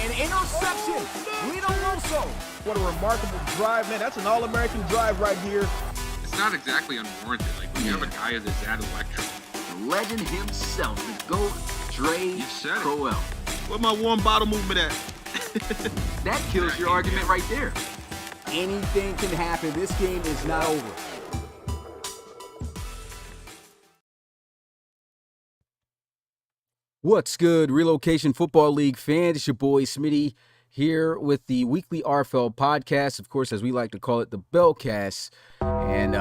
An interception. Relo. What a remarkable drive, man. That's an All-American drive right here. It's not exactly unwarranted. Like, when you have a guy that's that electric. The legend himself, the GOAT, Dre Crowell. Where my warm bottle movement at? That kills your argument right there. Anything can happen. This game is not over. What's good, Relocation Football League fans? It's your boy Smitty here with the weekly RFL podcast, of course, as we like to call it, the Bellcast. And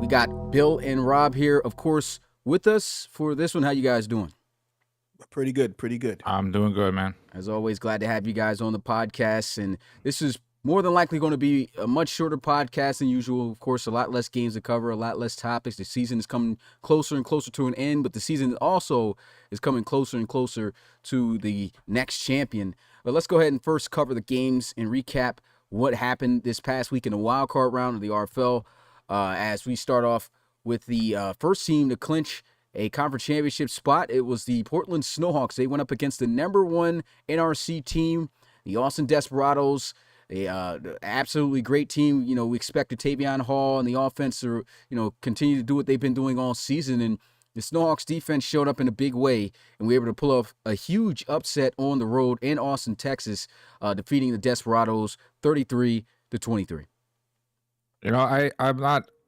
we got Bill and Rob here, of course, with us for this one. How you guys doing? Pretty good. I'm doing good, man. As always, glad to have you guys on the podcast. And this is more than likely going to be a much shorter podcast than usual. Of course, a lot less games to cover, a lot less topics. The season is coming closer and closer to an end, but the season also is coming closer and closer to the next champion. But let's go ahead and first cover the games and recap what happened this past week in the wild card round of the RFL. As we start off with the first team to clinch a conference championship spot, it was the Portland Snowhawks. They went up against the number one NRC team, the Austin Desperados. Absolutely great team. You know, we expected Tavion Hall and the offense to, continue to do what they've been doing all season. And the Snowhawks defense showed up in a big way, and we were able to pull off a huge upset on the road in Austin, Texas, defeating the Desperados 33-23.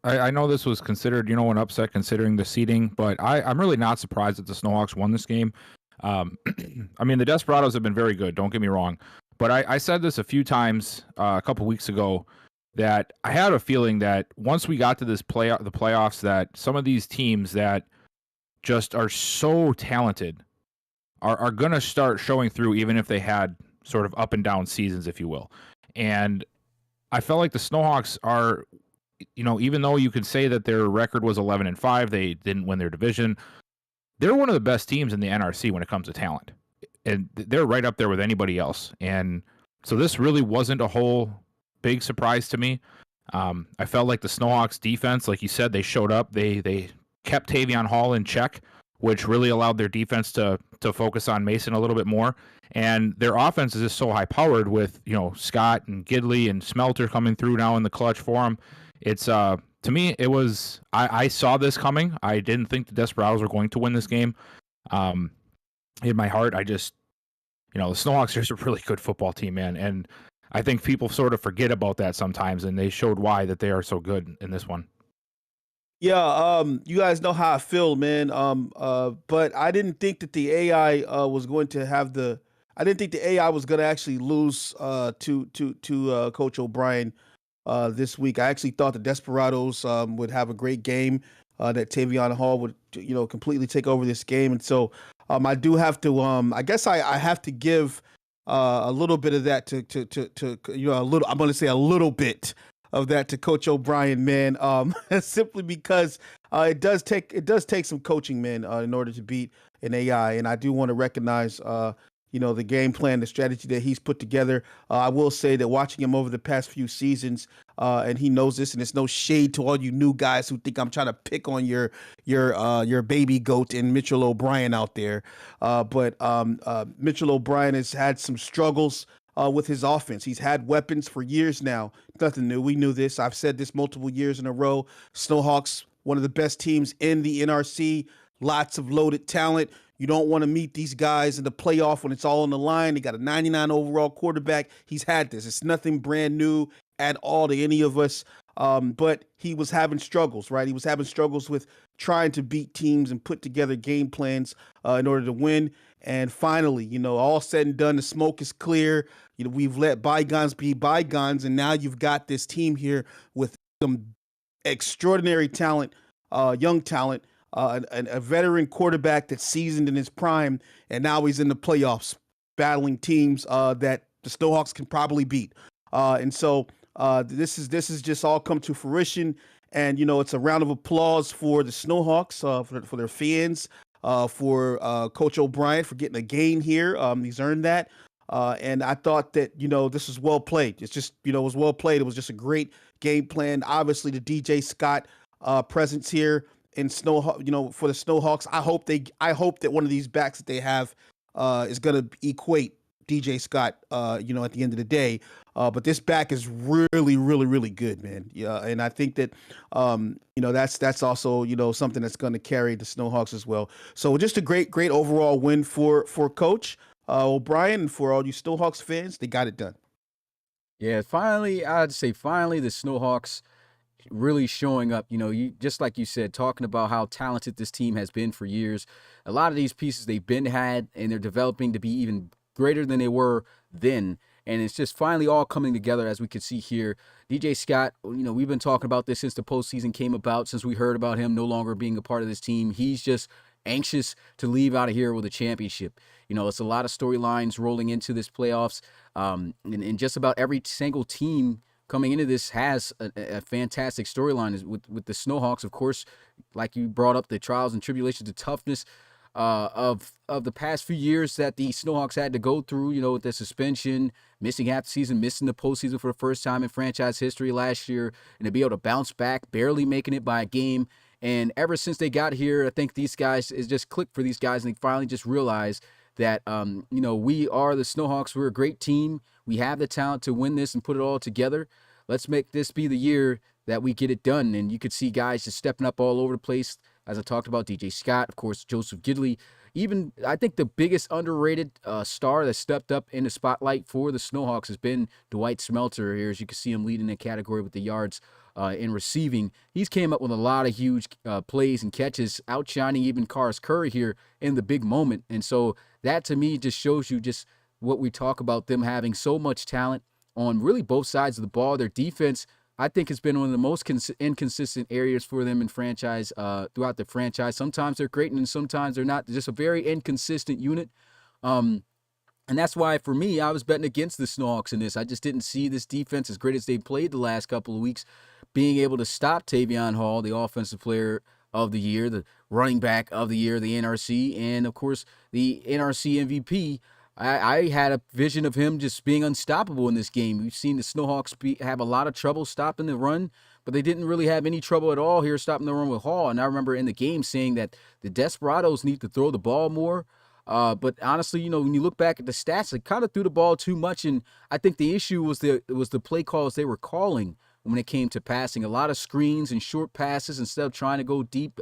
I know this was considered, an upset considering the seeding, but I'm really not surprised that the Snowhawks won this game. The Desperados have been very good, don't get me wrong. But I said this a few times a couple weeks ago that I had a feeling that once we got to the playoffs, that some of these teams that just are so talented are going to start showing through, even if they had sort of up and down seasons, if you will. And I felt like the Snowhawks are, even though you could say that their record was 11-5, they didn't win their division. They're one of the best teams in the NRC when it comes to talent. And they're right up there with anybody else. And so this really wasn't a whole big surprise to me. I felt like the Snowhawks defense, like you said, they showed up. They kept Tavion Hall in check, which really allowed their defense to focus on Mason a little bit more. And their offense is just so high-powered with, Scott and Gidley and Smelter coming through now in the clutch for them. It's, to me, it was, I saw this coming. I didn't think the Desperados were going to win this game. In my heart, I just, the Snowhawks are just a really good football team, man. And I think people sort of forget about that sometimes, and they showed why that they are so good in this one. Yeah, you guys know how I feel, man. But I didn't think that the AI was going to have I didn't think the AI was going to actually lose to Coach O'Brien this week. I actually thought the Desperados would have a great game. That Tavion Hall would, completely take over this game, and so I do have to. I guess I have to give a little bit of that to a little. I'm going to say a little bit of that to Coach O'Brien, man. Simply because it does take some coaching, man, in order to beat an AI, and I do want to recognize. The game plan, the strategy that he's put together. I will say that watching him over the past few seasons, and he knows this, and it's no shade to all you new guys who think I'm trying to pick on your baby goat and Mitchell O'Brien out there. But Mitchell O'Brien has had some struggles with his offense. He's had weapons for years now. Nothing new. We knew this. I've said this multiple years in a row. Snowhawks, one of the best teams in the NRC. Lots of loaded talent. You don't want to meet these guys in the playoff when it's all on the line. They got a 99 overall quarterback. He's had this. It's nothing brand new at all to any of us. But he was having struggles, right? He was having struggles with trying to beat teams and put together game plans in order to win. And finally, all said and done, the smoke is clear. We've let bygones be bygones. And now you've got this team here with some extraordinary talent, young talent. A veteran quarterback that's seasoned in his prime, and now he's in the playoffs battling teams that the Snowhawks can probably beat. And so this is just all come to fruition. And, it's a round of applause for the Snowhawks, for their fans, for Coach O'Brien for getting a game here. He's earned that. And I thought that, this was well played. It's just, it was well played. It was just a great game plan. Obviously, the DJ Scott presence here in for the Snowhawks. I hope that one of these backs that they have is going to equate DJ Scott, at the end of the day. But this back is really, really, really good, man. Yeah, and I think that, that's also, something that's going to carry the Snowhawks as well. So just a great, great overall win for Coach O'Brien, and for all you Snowhawks fans. They got it done. Yeah, finally, I'd say finally the Snowhawks really showing up. You just like you said, talking about how talented this team has been for years. A lot of these pieces they've had, and they're developing to be even greater than they were then. And it's just finally all coming together, as we can see here. DJ Scott, we've been talking about this since the postseason came about, since we heard about him no longer being a part of this team. He's just anxious to leave out of here with a championship. It's a lot of storylines rolling into this playoffs. And just about every single team coming into this has a fantastic storyline. With the Snowhawks, of course, like you brought up, the trials and tribulations, the toughness of the past few years that the Snowhawks had to go through, with the suspension, missing half the season, missing the postseason for the first time in franchise history last year, and to be able to bounce back, barely making it by a game. And ever since they got here, I think these guys, is just clicked for these guys, and they finally just realized that, we are the Snowhawks. We're a great team. We have the talent to win this and put it all together. Let's make this be the year that we get it done. And you could see guys just stepping up all over the place. As I talked about, DJ Scott, of course, Joseph Gidley. Even, I think the biggest underrated star that stepped up in the spotlight for the Snowhawks has been Dwight Smelter here. As you can see him leading the category with the yards in receiving. He's came up with a lot of huge plays and catches, outshining even Karis Curry here in the big moment. And so that, to me, just shows you just what we talk about, them having so much talent on really both sides of the ball. Their defense, I think, has been one of the most inconsistent areas for them in franchise, throughout the franchise. Sometimes they're great and sometimes they're not. Just a very inconsistent unit. And that's why, for me, I was betting against the Snowhawks in this. I just didn't see this defense, as great as they played the last couple of weeks, being able to stop Tavion Hall, the offensive player of the year, the running back of the year, the NRC, and, of course, the NRC MVP. I had a vision of him just being unstoppable in this game. We've seen the Snowhawks have a lot of trouble stopping the run, but they didn't really have any trouble at all here stopping the run with Hall. And I remember in the game saying that the Desperados need to throw the ball more. But honestly, when you look back at the stats, they kind of threw the ball too much. And I think the issue was the play calls they were calling when it came to passing. A lot of screens and short passes instead of trying to go deep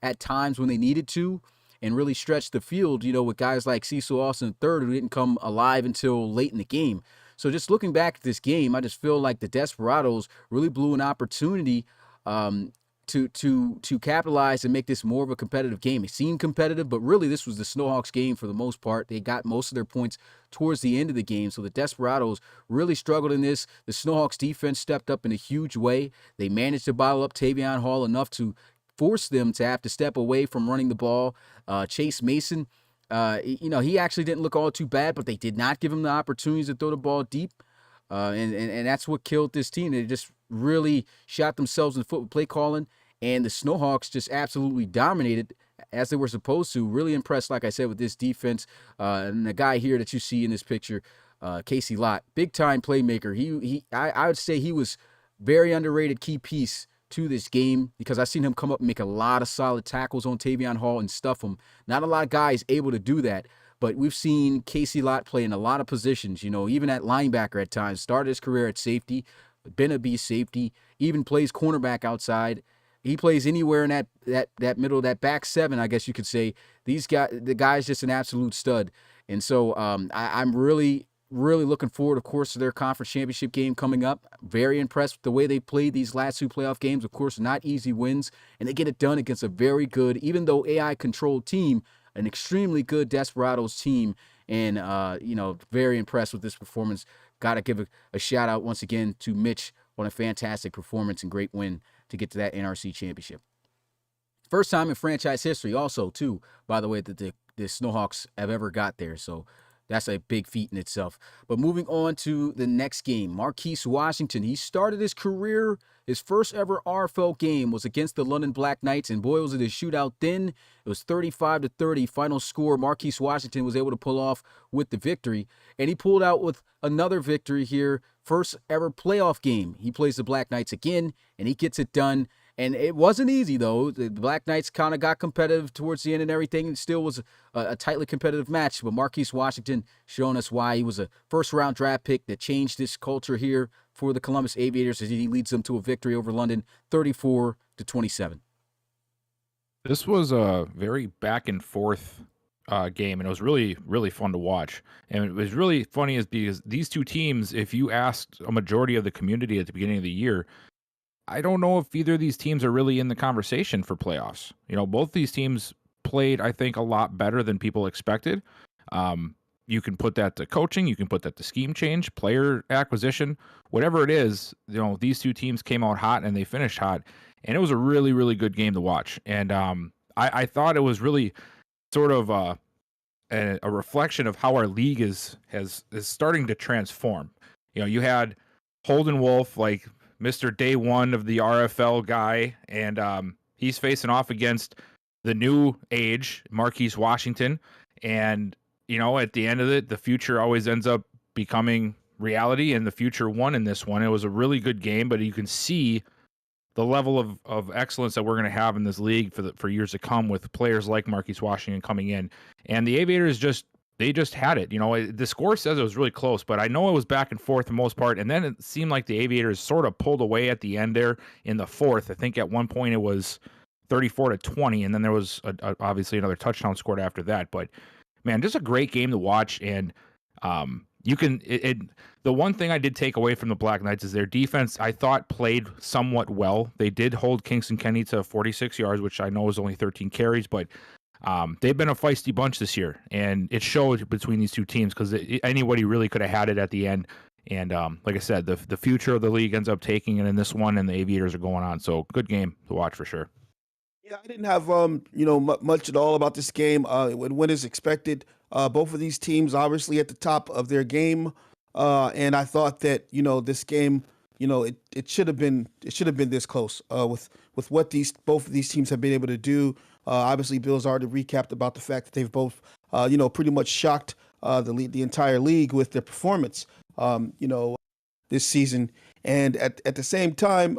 at times when they needed to and really stretch the field, with guys like Cecil Austin III, who didn't come alive until late in the game. So just looking back at this game, I just feel like the Desperados really blew an opportunity to capitalize and make this more of a competitive game. It seemed competitive, but really this was the Snowhawks game for the most part. They got most of their points towards the end of the game. So the Desperados really struggled in this. The Snowhawks defense stepped up in a huge way. They managed to bottle up Tavion Hall enough to force them to have to step away from running the ball. Chase Mason, he actually didn't look all too bad, but they did not give him the opportunities to throw the ball deep. And that's what killed this team. They just really shot themselves in the foot with play calling, and the Snowhawks just absolutely dominated as they were supposed to. Really impressed, like I said, with this defense. And the guy here that you see in this picture, Casey Lott, big-time playmaker. I would say he was very underrated key piece to this game, because I've seen him come up and make a lot of solid tackles on Tavion Hall and stuff him. Not a lot of guys able to do that, but we've seen Casey Lott play in a lot of positions, even at linebacker at times. Started his career at safety, been a beast safety, even plays cornerback outside. He plays anywhere in that middle, that back seven, I guess you could say. The guy's just an absolute stud. And so I'm really looking forward, of course, to their conference championship game coming up. Very impressed with the way they played these last two playoff games. Of course, not easy wins, and they get it done against a very good, even though AI-controlled team, an extremely good Desperados team. And, very impressed with this performance. Got to give a shout-out once again to Mitch on a fantastic performance and great win to get to that NRC championship. First time in franchise history also, too, by the way, that the Snowhawks have ever got there. So that's a big feat in itself. But moving on to the next game, Marquise Washington. He started his career, his first ever RFL game was against the London Black Knights, and boy, was it a shootout then. It was 35-30 final score. Marquise Washington was able to pull off with the victory, and he pulled out with another victory here, first ever playoff game. He plays the Black Knights again, and he gets it done. And it wasn't easy, though. The Black Knights kind of got competitive towards the end and everything. It still was a tightly competitive match. But Marquise Washington showing us why he was a first-round draft pick that changed this culture here for the Columbus Aviators as he leads them to a victory over London, 34-27. This was a very back and forth game, and it was really, really fun to watch. And it was really funny is because these two teams, if you asked a majority of the community at the beginning of the year, I don't know if either of these teams are really in the conversation for playoffs. Both these teams played, I think, a lot better than people expected. You can put that to coaching, you can put that to scheme change, player acquisition, whatever it is. These two teams came out hot and they finished hot, and it was a really, really good game to watch. And I thought it was really sort of a reflection of how our league is starting to transform. You had Holden Wolf, like Mr. Day One of the RFL guy, and he's facing off against the new age, Marquise Washington. And, at the end of it, the future always ends up becoming reality, and the future won in this one. It was a really good game, but you can see the level of excellence that we're going to have in this league for years to come with players like Marquise Washington coming in. And the Aviators just had it. The score says it was really close, but I know it was back and forth for the most part. And then it seemed like the Aviators sort of pulled away at the end there in the fourth. I think at one point it was 34-20, and then there was obviously another touchdown scored after that. But man, just a great game to watch. And the one thing I did take away from the Black Knights is their defense, I thought, played somewhat well. They did hold Kingston Kenny to 46 yards, which I know was only 13 carries, but they've been a feisty bunch this year, and it showed between these two teams because anybody really could have had it at the end. And like I said, the future of the league ends up taking it in this one, and the Aviators are going on. So good game to watch for sure. Yeah, I didn't have much at all about this game. It went as expected. Both of these teams obviously at the top of their game, and I thought that this game, it should have been this close with what both of these teams have been able to do. Obviously, Bill's already recapped about the fact that they've both pretty much shocked the entire league with their performance this season. And at the same time,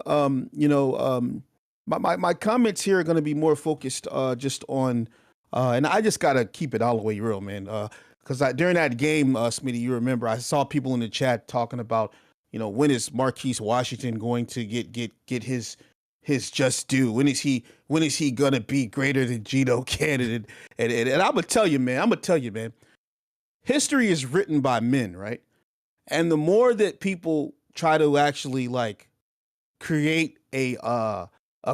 my comments here are going to be more focused just on, and I just got to keep it all the way real, man. Because during that game, Smitty, you remember, I saw people in the chat talking about, when is Marquise Washington going to get his just due? When is he going to be greater than Geno Cannon? And I'm going to tell you, man, history is written by men, right? And the more that people try to actually create a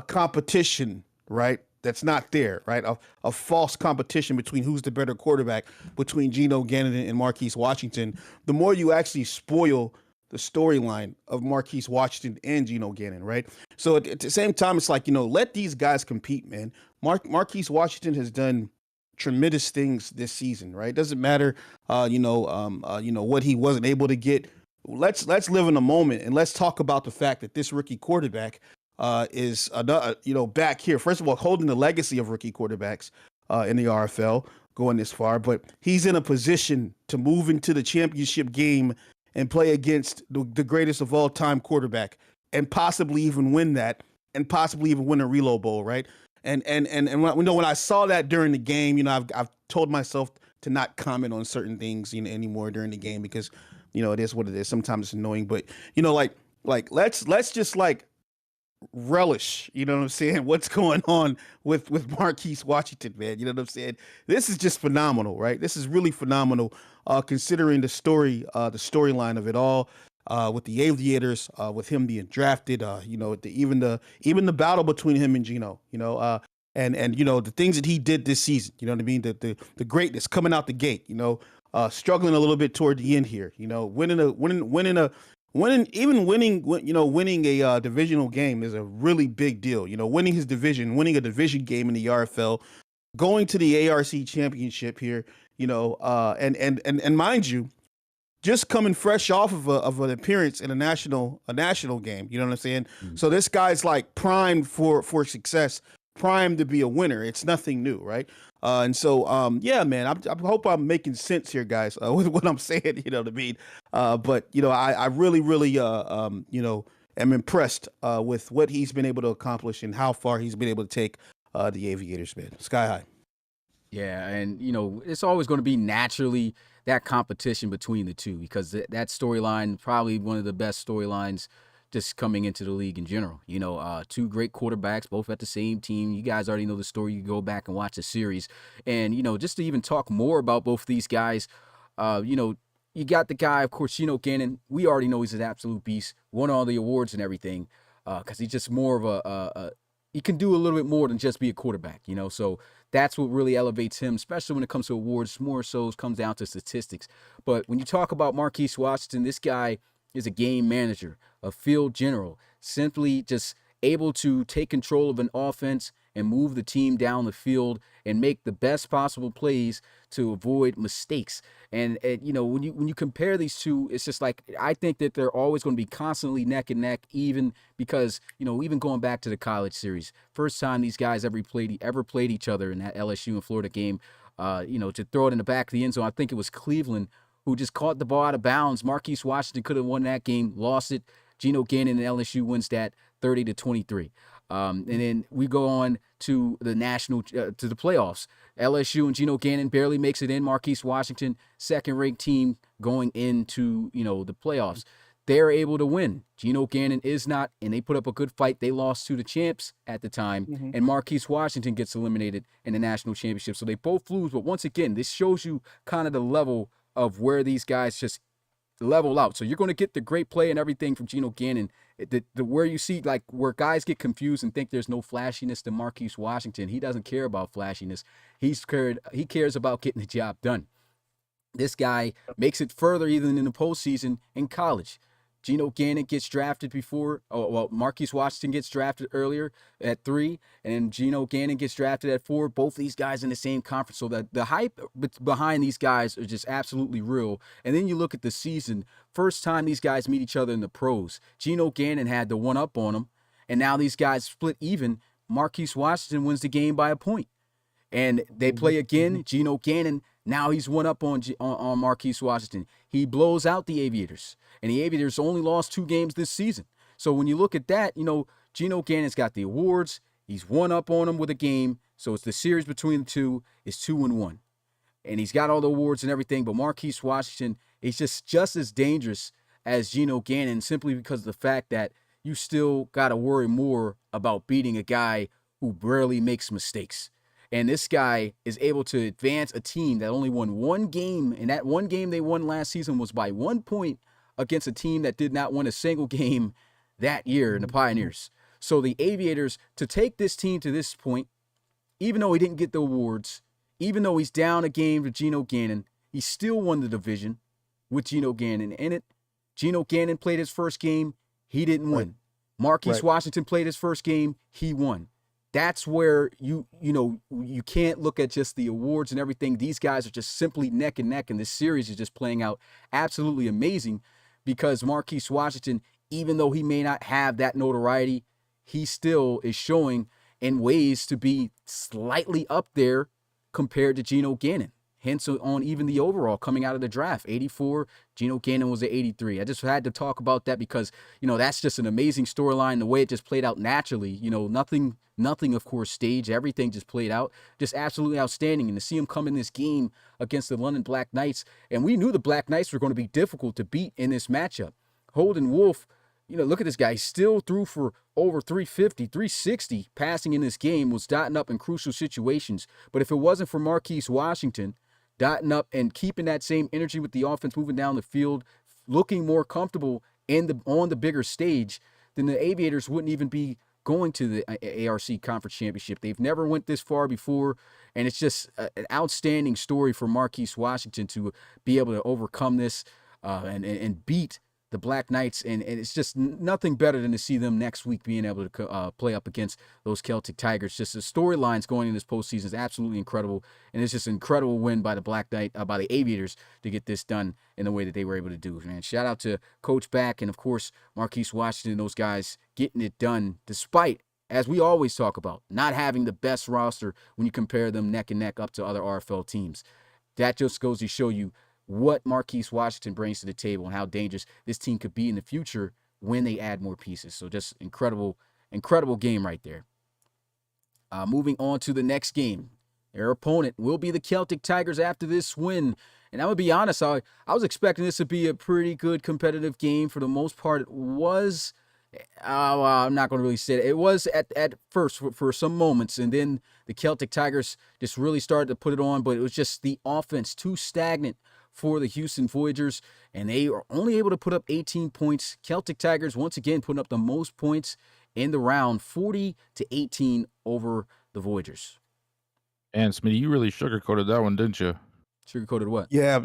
competition, right, that's not there, right? A false competition between who's the better quarterback between Geno Gannon and Marquise Washington, the more you actually spoil the storyline of Marquise Washington and Geno Gannon, right? So at the same time, it's let these guys compete, man. Marquise Washington has done tremendous things this season, right? Doesn't matter, what he wasn't able to get. Let's live in the moment and let's talk about the fact that this rookie quarterback is back here. First of all, holding the legacy of rookie quarterbacks in the RFL going this far, but he's in a position to move into the championship game and play against the greatest of all time quarterback and possibly even win that and possibly even win a Relo Bowl, right? And when I saw that during the game, I've told myself to not comment on certain things anymore during the game because it is what it is. Sometimes it's annoying, but let's just relish, what I'm saying, what's going on with Marquise Washington, man. You know what I'm saying? This is just phenomenal, right? This is really phenomenal, considering the storyline of it all, with the Aviators, with him being drafted, even the battle between him and Geno, and the things that he did this season, you know what I mean? The greatness coming out the gate, struggling a little bit toward the end here, winning a divisional game is a really big deal. Winning his division, winning a division game in the RFL, going to the ARC championship here, and mind you, just coming fresh off of an appearance in a national game. You know what I'm saying? Mm-hmm. So this guy's primed for success, primed to be a winner. It's nothing new, right? And so, yeah, man, I hope I'm making sense here, guys, with what I'm saying, you know what I mean? But, I really, really, am impressed with what he's been able to accomplish and how far he's been able to take the Aviators, man. Sky high. Yeah, and it's always going to be naturally that competition between the two because that storyline probably one of the best storylines just coming into the league in general. Two great quarterbacks, both at the same team. You guys already know the story. You go back and watch the series, and just to even talk more about both these guys, you got the guy, of course, Gannon. We already know he's an absolute beast. Won all the awards and everything because he's just more of a he can do a little bit more than just be a quarterback, So that's what really elevates him, especially when it comes to awards. More so comes down to statistics. But when you talk about Marquise Washington, this guy is a game manager, a field general, simply just able to take control of an offense and move the team down the field and make the best possible plays to avoid mistakes. And when you compare these two, it's just like I think that they're always going to be constantly neck and neck, even because even going back to the college series, first time these guys ever played each other in that LSU and Florida game, to throw it in the back of the end zone. I think it was Cleveland who just caught the ball out of bounds. Marquise Washington could have won that game, lost it. Geno Gannon and LSU wins that 30-23. And then we go on to the to the playoffs. LSU and Geno Gannon barely makes it in. Marquise Washington, second-ranked team going into, the playoffs. They're able to win. Geno Gannon is not, and they put up a good fight. They lost to the champs at the time, and Marquise Washington gets eliminated in the national championship. So they both lose, but once again, this shows you kind of the level of where these guys just level out. So you're going to get the great play and everything from Geno Gannon. The where you see like where guys get confused and think there's no flashiness to Marquise Washington. He doesn't care about flashiness. He cares about getting the job done. This guy makes it further even in the postseason in college. Geno Gannon gets drafted before, Marquise Washington gets drafted earlier at 3, and Geno Gannon gets drafted at 4. Both these guys in the same conference. So the hype behind these guys are just absolutely real. And then you look at the season, first time these guys meet each other in the pros. Geno Gannon had the one up on him, and now these guys split even. Marquise Washington wins the game by a point. And they play again. Geno Gannon, now he's one up on Marquise Washington. He blows out the Aviators. And the Aviators only lost 2 games this season. So when you look at that, Geno Gannon's got the awards. He's one up on him with a game. So it's the series between the two is 2-1. And he's got all the awards and everything. But Marquise Washington is just as dangerous as Geno Gannon simply because of the fact that you still got to worry more about beating a guy who rarely makes mistakes. And this guy is able to advance a team that only won 1 game. And that 1 game they won last season was by 1 point against a team that did not win a single game that year in the Pioneers. So the Aviators, to take this team to this point, even though he didn't get the awards, even though he's down a game to Geno Gannon, he still won the division with Geno Gannon in it. Geno Gannon played his first game. He didn't win. Marquise Washington played his first game. He won. That's where you can't look at just the awards and everything. These guys are just simply neck and neck, and this series is just playing out absolutely amazing because Marquise Washington, even though he may not have that notoriety, he still is showing in ways to be slightly up there compared to Geno Gannon. Hence on even the overall coming out of the draft, 84, Geno Gannon was at 83. I just had to talk about that because, that's just an amazing storyline, the way it just played out naturally. Nothing, of course, staged. Everything just played out. Just absolutely outstanding. And to see him come in this game against the London Black Knights, and we knew the Black Knights were going to be difficult to beat in this matchup. Holden Wolf, look at this guy. He still threw for over 350, 360 passing in this game, was dotting up in crucial situations. But if it wasn't for Marquise Washington dotting up and keeping that same energy with the offense moving down the field, looking more comfortable on the bigger stage, then the Aviators wouldn't even be going to the ARC Conference Championship. They've never went this far before, and it's just an outstanding story for Marquise Washington to be able to overcome this and beat the Black Knights, and it's just nothing better than to see them next week being able to play up against those Celtic Tigers. Just the storylines going in this postseason is absolutely incredible, and it's just an incredible win by the by the Aviators to get this done in the way that they were able to do. Man, shout out to Coach Back and of course Marquise Washington, those guys getting it done despite, as we always talk about, not having the best roster when you compare them neck and neck up to other RFL teams. That just goes to show you what Marquise Washington brings to the table and how dangerous this team could be in the future when they add more pieces. So just incredible game right there. Moving on to the next game. Their opponent will be the Celtic Tigers after this win. And I'm going to be honest, I was expecting this to be a pretty good competitive game. For the most part, it was. Well, I'm not going to really say it. It was at first for some moments. And then the Celtic Tigers just really started to put it on. But it was just the offense too stagnant for the Houston Voyagers. And they are only able to put up 18 points. Celtic Tigers, once again, putting up the most points in the round, 40-18 over the Voyagers. And Smitty, you really sugarcoated that one, didn't you? Sugarcoated what? Yeah,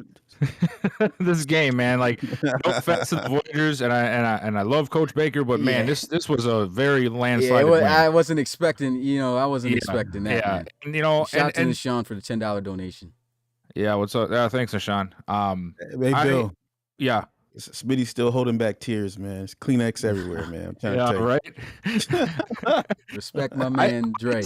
This game, man. Like, no offense to the Voyagers, and I love Coach Baker, but man, this was a very landslide. Yeah, I wasn't expecting. I wasn't expecting that. Yeah, Man. and, Shout out to Sean for the $10 donation. Yeah, what's up? Thanks, Sean. hey, Bill. Yeah. Smitty's still holding back tears, man. It's Kleenex everywhere, man. I'm trying to tell you. Right. Respect my man, Dre.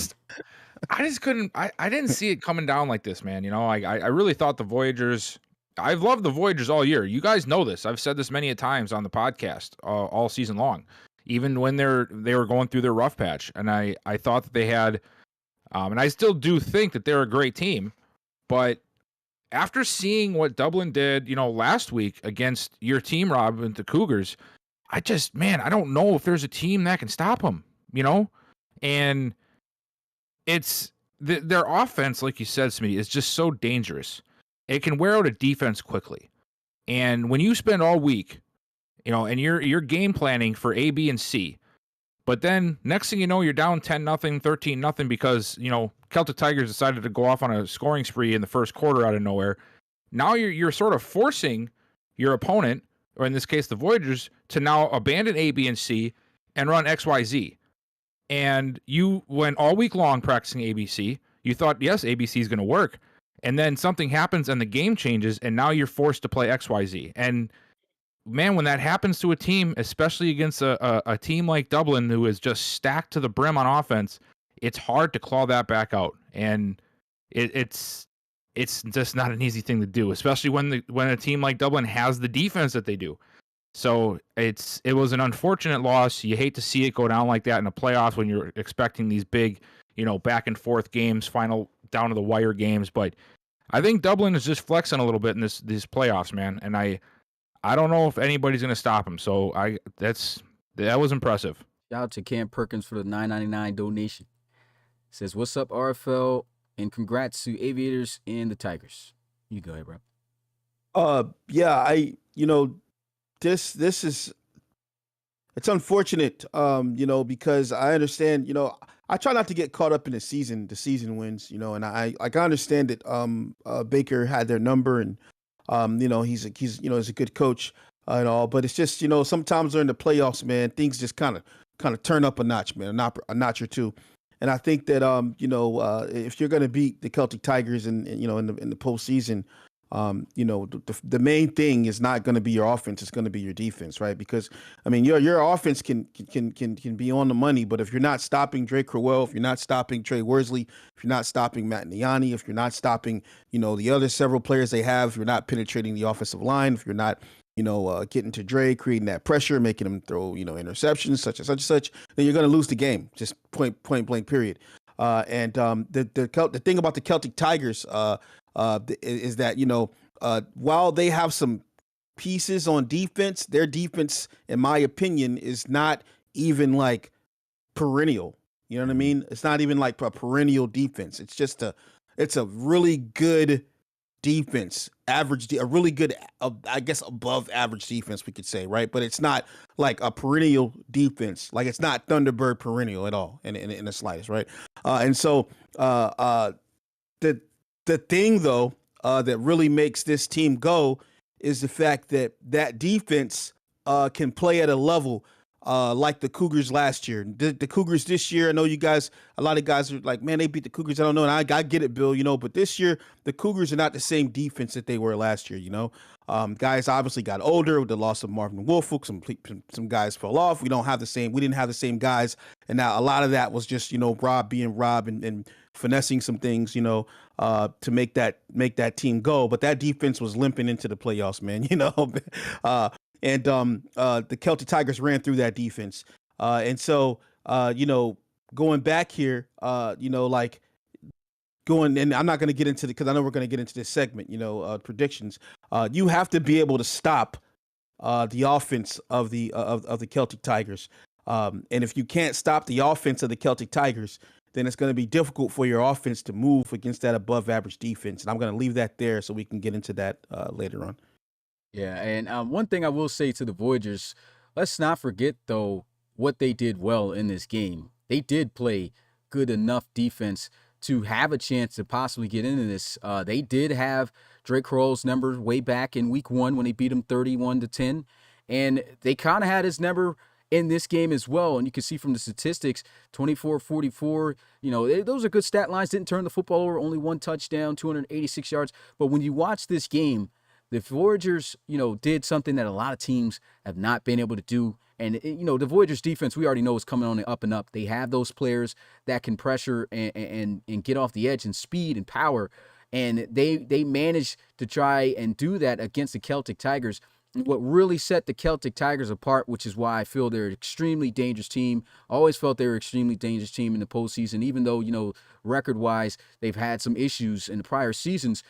I just couldn't. I didn't see it coming down like this, man. I really thought the Voyagers. I've loved the Voyagers all year. You guys know this. I've said this many a times on the podcast all season long, even when they were going through their rough patch. And I thought that they had, and I still do think that they're a great team, but after seeing what Dublin did, last week against your team, Rob, and the Cougars, I don't know if there's a team that can stop them, and it's their offense, like you said, Smitty, is just so dangerous. It can wear out a defense quickly. And when you spend all week, and you're game planning for A, B, and C, but then next thing you know, you're down 10-0, 13-0 because, Celtic Tigers decided to go off on a scoring spree in the first quarter out of nowhere. Now you're sort of forcing your opponent, or in this case the Voyagers, to now abandon A, B, and C and run X, Y, Z. And you went all week long practicing ABC. You thought, yes, ABC is going to work. And then something happens and the game changes, and now you're forced to play X, Y, Z. And man, when that happens to a team, especially against a team like Dublin, who is just stacked to the brim on offense, it's hard to claw that back out. And it's just not an easy thing to do, especially when a team like Dublin has the defense that they do. So it was an unfortunate loss. You hate to see it go down like that in the playoffs when you're expecting these big, back and forth games, final down to the wire games. But I think Dublin is just flexing a little bit in these playoffs, man. And I don't know if anybody's going to stop him. So that was impressive. Shout out to Cam Perkins for the $9.99 donation. Says, "What's up, RFL, and congrats to Aviators and the Tigers." You go ahead, bro. Yeah, this is, it's unfortunate, because I understand, I try not to get caught up in the season wins, and I understand that Baker had their number, and he's a good coach and all, but it's just, sometimes during the playoffs, man, things just kind of turn up a notch, man, a notch or two. And I think that if you're going to beat the Celtic Tigers in the postseason, the main thing is not going to be your offense; it's going to be your defense, right? Because your offense can be on the money, but if you're not stopping Drake Crowell, if you're not stopping Trey Worsley, if you're not stopping Matt Niani, if you're not stopping the other several players they have, if you're not penetrating the offensive line, if you're not getting to Dre, creating that pressure, making him throw interceptions, such and such, then you're going to lose the game. Just point blank, period. The thing about the Celtic Tigers is that while they have some pieces on defense, their defense, in my opinion, is not even like perennial. You know what I mean? It's not even like a perennial defense. It's just it's a really good defense, a really good, I guess, above average defense, we could say, right? But it's not like a perennial defense. Like, it's not Thunderbird perennial at all in the slightest, right? And so the thing, though, that really makes this team go is the fact that defense can play at a level like the Cougars last year. The Cougars this year, I know you guys, a lot of guys are like, man, they beat the Cougars. I don't know. And I get it, Bill, but this year, the Cougars are not the same defense that they were last year, Guys obviously got older with the loss of Marvin Woolfolk. Some guys fell off. We didn't have the same guys. And now a lot of that was just, Rob being Rob and finessing some things, to make that team go. But that defense was limping into the playoffs, man, and the Celtic Tigers ran through that defense. And so, going back here, like going, and I'm not going to get into because I know we're going to get into this segment, predictions. You have to be able to stop the offense of the Celtic Tigers. And if you can't stop the offense of the Celtic Tigers, then it's going to be difficult for your offense to move against that above average defense. And I'm going to leave that there so we can get into that later on. Yeah, and one thing I will say to the Voyagers, let's not forget, though, what they did well in this game. They did play good enough defense to have a chance to possibly get into this. They did have Drake Crowell's number way back in week 1 when they beat him 31-10, and they kind of had his number in this game as well. And you can see from the statistics, 24-44, those are good stat lines. Didn't turn the football over, only 1 touchdown, 286 yards. But when you watch this game, the Voyagers, did something that a lot of teams have not been able to do. And, the Voyagers defense, we already know, is coming on the up and up. They have those players that can pressure and get off the edge and speed and power. And they managed to try and do that against the Celtic Tigers. What really set the Celtic Tigers apart, which is why I feel they're an extremely dangerous team. Always felt they were an extremely dangerous team in the postseason, even though, record-wise, they've had some issues in the prior seasons.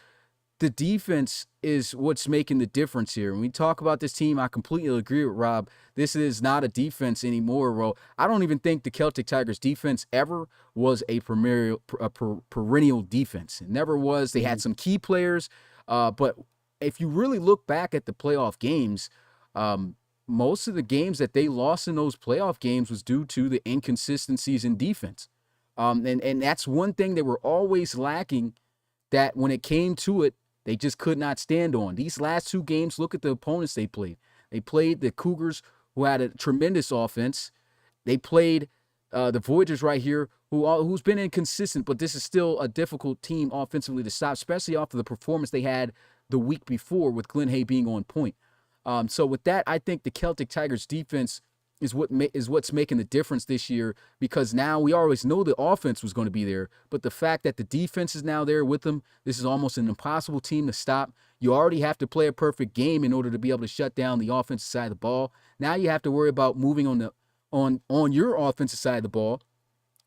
The defense is what's making the difference here. When we talk about this team, I completely agree with Rob. This is not a defense anymore, bro. I don't even think the Celtic Tigers defense ever was a perennial defense. It never was. They had some key players, but if you really look back at the playoff games, most of the games that they lost in those playoff games was due to the inconsistencies in defense. And that's one thing they were always lacking, that when it came to it, they just could not stand on. These last 2 games, look at the opponents they played. They played the Cougars, who had a tremendous offense. They played the Voyagers right here, who's been inconsistent, but this is still a difficult team offensively to stop, especially off of the performance they had the week before with Glenn Hay being on point. So with that, I think the Celtic Tigers defense is what's making the difference this year, because now we always know the offense was going to be there, but the fact that the defense is now there with them, this is almost an impossible team to stop. You already have to play a perfect game in order to be able to shut down the offensive side of the ball. Now you have to worry about moving on your offensive side of the ball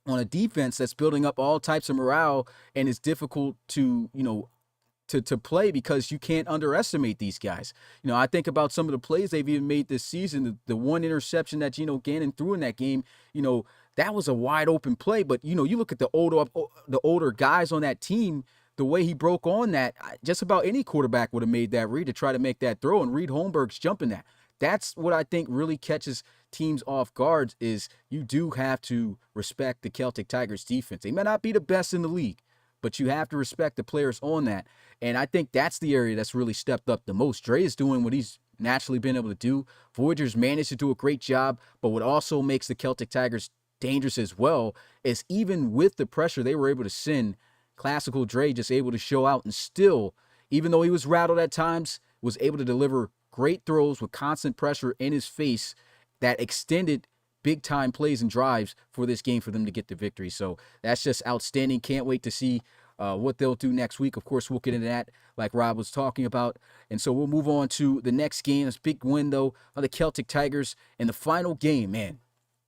on a defense that's building up all types of morale, and it's difficult to play because you can't underestimate these guys. I think about some of the plays they've even made this season. The one interception that Geno Gannon threw in that game, that was a wide open play. But, you look at the older guys on that team, the way he broke on that, just about any quarterback would have made that read to try to make that throw, and Reed Holmberg's jumping that. That's what I think really catches teams off guard, is you do have to respect the Celtic Tigers defense. They may not be the best in the league, but you have to respect the players on that. And I think that's the area that's really stepped up the most. Dre is doing what he's naturally been able to do. Voyagers managed to do a great job, but what also makes the Celtic Tigers dangerous as well is, even with the pressure they were able to send, classical Dre just able to show out, and still, even though he was rattled at times, was able to deliver great throws with constant pressure in his face that extended big-time plays and drives for this game for them to get the victory. So that's just outstanding. Can't wait to see what they'll do next week. Of course, we'll get into that like Rob was talking about. And so we'll move on to the next game. This big win, though, of the Celtic Tigers in the final game. Man,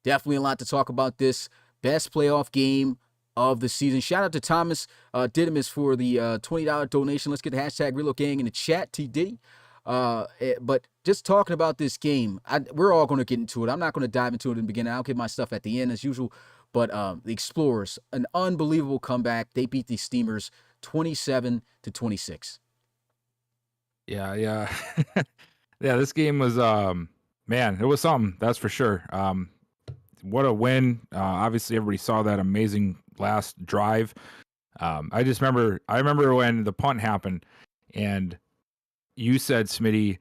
definitely a lot to talk about this. Best playoff game of the season. Shout out to Thomas Didymus for the $20 donation. Let's get the hashtag Relo Gang in the chat, T. Diddy. But just talking about this game, we're all going to get into it. I'm not going to dive into it in the beginning. I'll get my stuff at the end as usual. But the Explorers, an unbelievable comeback. They beat the Steamers 27-26. Yeah. Yeah, this game was, man, it was something, that's for sure. What a win. Obviously, everybody saw that amazing last drive. I remember when the punt happened, and you said, Smitty,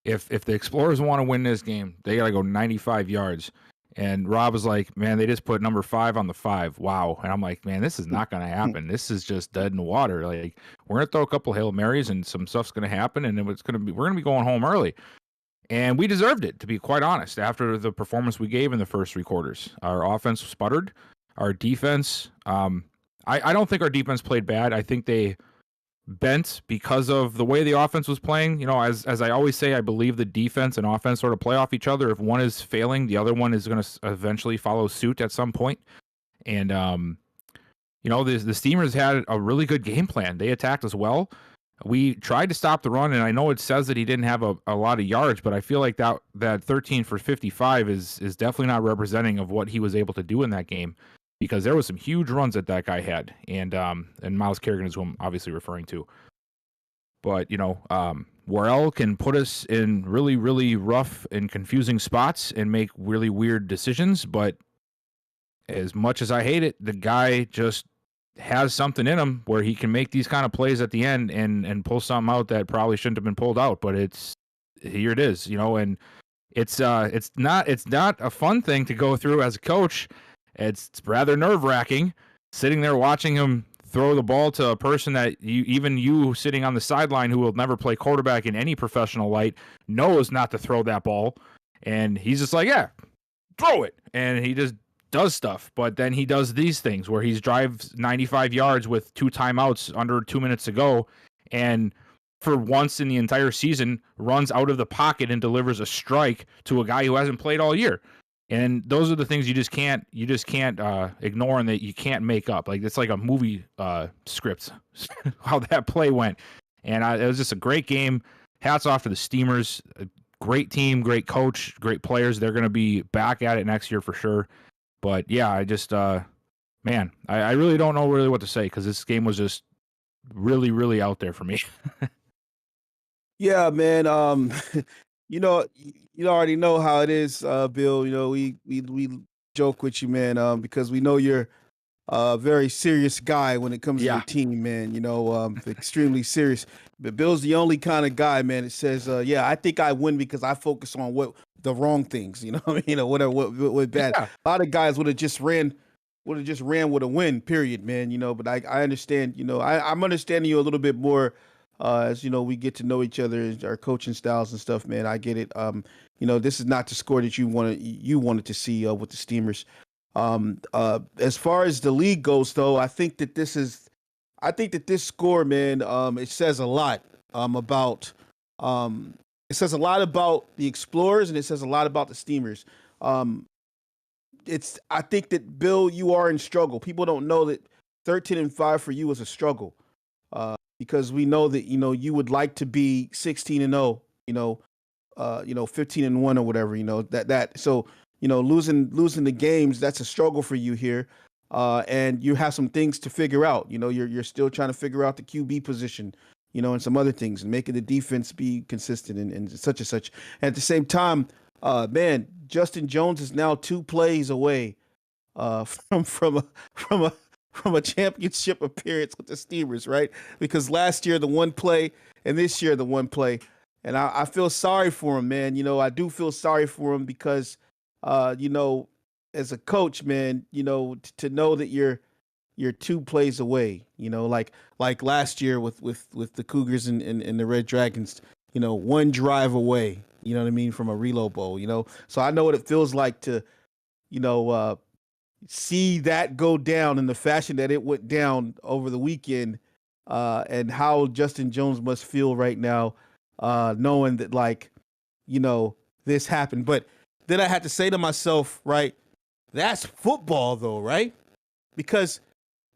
if the Explorers want to win this game, they got to go 95 yards. And Rob was like, man, they just put number 5 on the 5. Wow. And I'm like, man, this is not going to happen. This is just dead in the water. Like, we're going to throw a couple Hail Marys and some stuff's going to happen, and we're going to be going home early. And we deserved it, to be quite honest, after the performance we gave in the first 3 quarters. Our offense sputtered. Our defense, I don't think our defense played bad. I think they bent because of the way the offense was playing. You know, as I always say, I believe the defense and offense sort of play off each other. If one is failing, the other one is going to eventually follow suit at some point. And you know, the Steamers had a really good game plan. They attacked as well. We tried to stop the run, and I know it says that he didn't have a lot of yards, but I feel like that 13 for 55 is definitely not representing of what he was able to do in that game, because there was some huge runs that guy had, and Myles Kerrigan is who I'm obviously referring to. But, you know, Relo can put us in really, really rough and confusing spots and make really weird decisions, but as much as I hate it, the guy just has something in him where he can make these kind of plays at the end and pull something out that probably shouldn't have been pulled out, but here it is, you know, and it's not a fun thing to go through as a coach. It's rather nerve-wracking sitting there watching him throw the ball to a person that you sitting on the sideline who will never play quarterback in any professional light knows not to throw that ball, and he's just like, yeah, throw it, and he just does stuff. But then he does these things where he drives 95 yards with 2 timeouts under 2 minutes to go, and for once in the entire season runs out of the pocket and delivers a strike to a guy who hasn't played all year. And those are the things you just can't ignore, and that you can't make up. Like, it's like a movie script how that play went. And it was just a great game. Hats off to the Steamers. A great team, great coach, great players. They're going to be back at it next year for sure. But yeah, I just, man, I really don't know really what to say, because this game was just really, really out there for me. Yeah, man. You know, you already know how it is, Bill. You know, we joke with you, man, because we know you're a very serious guy when it comes to your team, man. You know, extremely serious. But Bill's the only kind of guy, man, that says, yeah, I think I win because I focus on the wrong things, you know, what bad. Yeah. A lot of guys would have just ran with a win, period, man. You know, but I understand, you know, I'm understanding you a little bit more as, you know, we get to know each other, our coaching styles and stuff, man. I get it. You know, this is not the score that you wanted to see with the Steamers. As far as the league goes, though, I think that this score, man, it says a lot about it says a lot about the Explorers, and it says a lot about the Steamers. I think that, Bill, you are in struggle. People don't know that 13-5 for you is a struggle, because we know that, you know, you would like to be 16-0, you know, 15-1 or whatever, you know, that. So, you know, losing the games, that's a struggle for you here. And you have some things to figure out. You know, you're still trying to figure out the QB position, you know, and some other things, and making the defense be consistent and such and such. And at the same time, man, Justin Jones is now 2 plays away from a championship appearance with the Steamers, right? Because last year the 1 play, and this year the 1 play, and I feel sorry for him, man. You know, I do feel sorry for him because, you know, as a coach, man, you know, to know that you're 2 plays away, you know, like last year with the Cougars and the Red Dragons, you know, 1 drive away, you know what I mean, from a Relo Bowl, you know. So I know what it feels like to, you know, see that go down in the fashion that it went down over the weekend, and how Justin Jones must feel right now, knowing that, like, you know, this happened. But then I had to say to myself, right, that's football though, right? Because,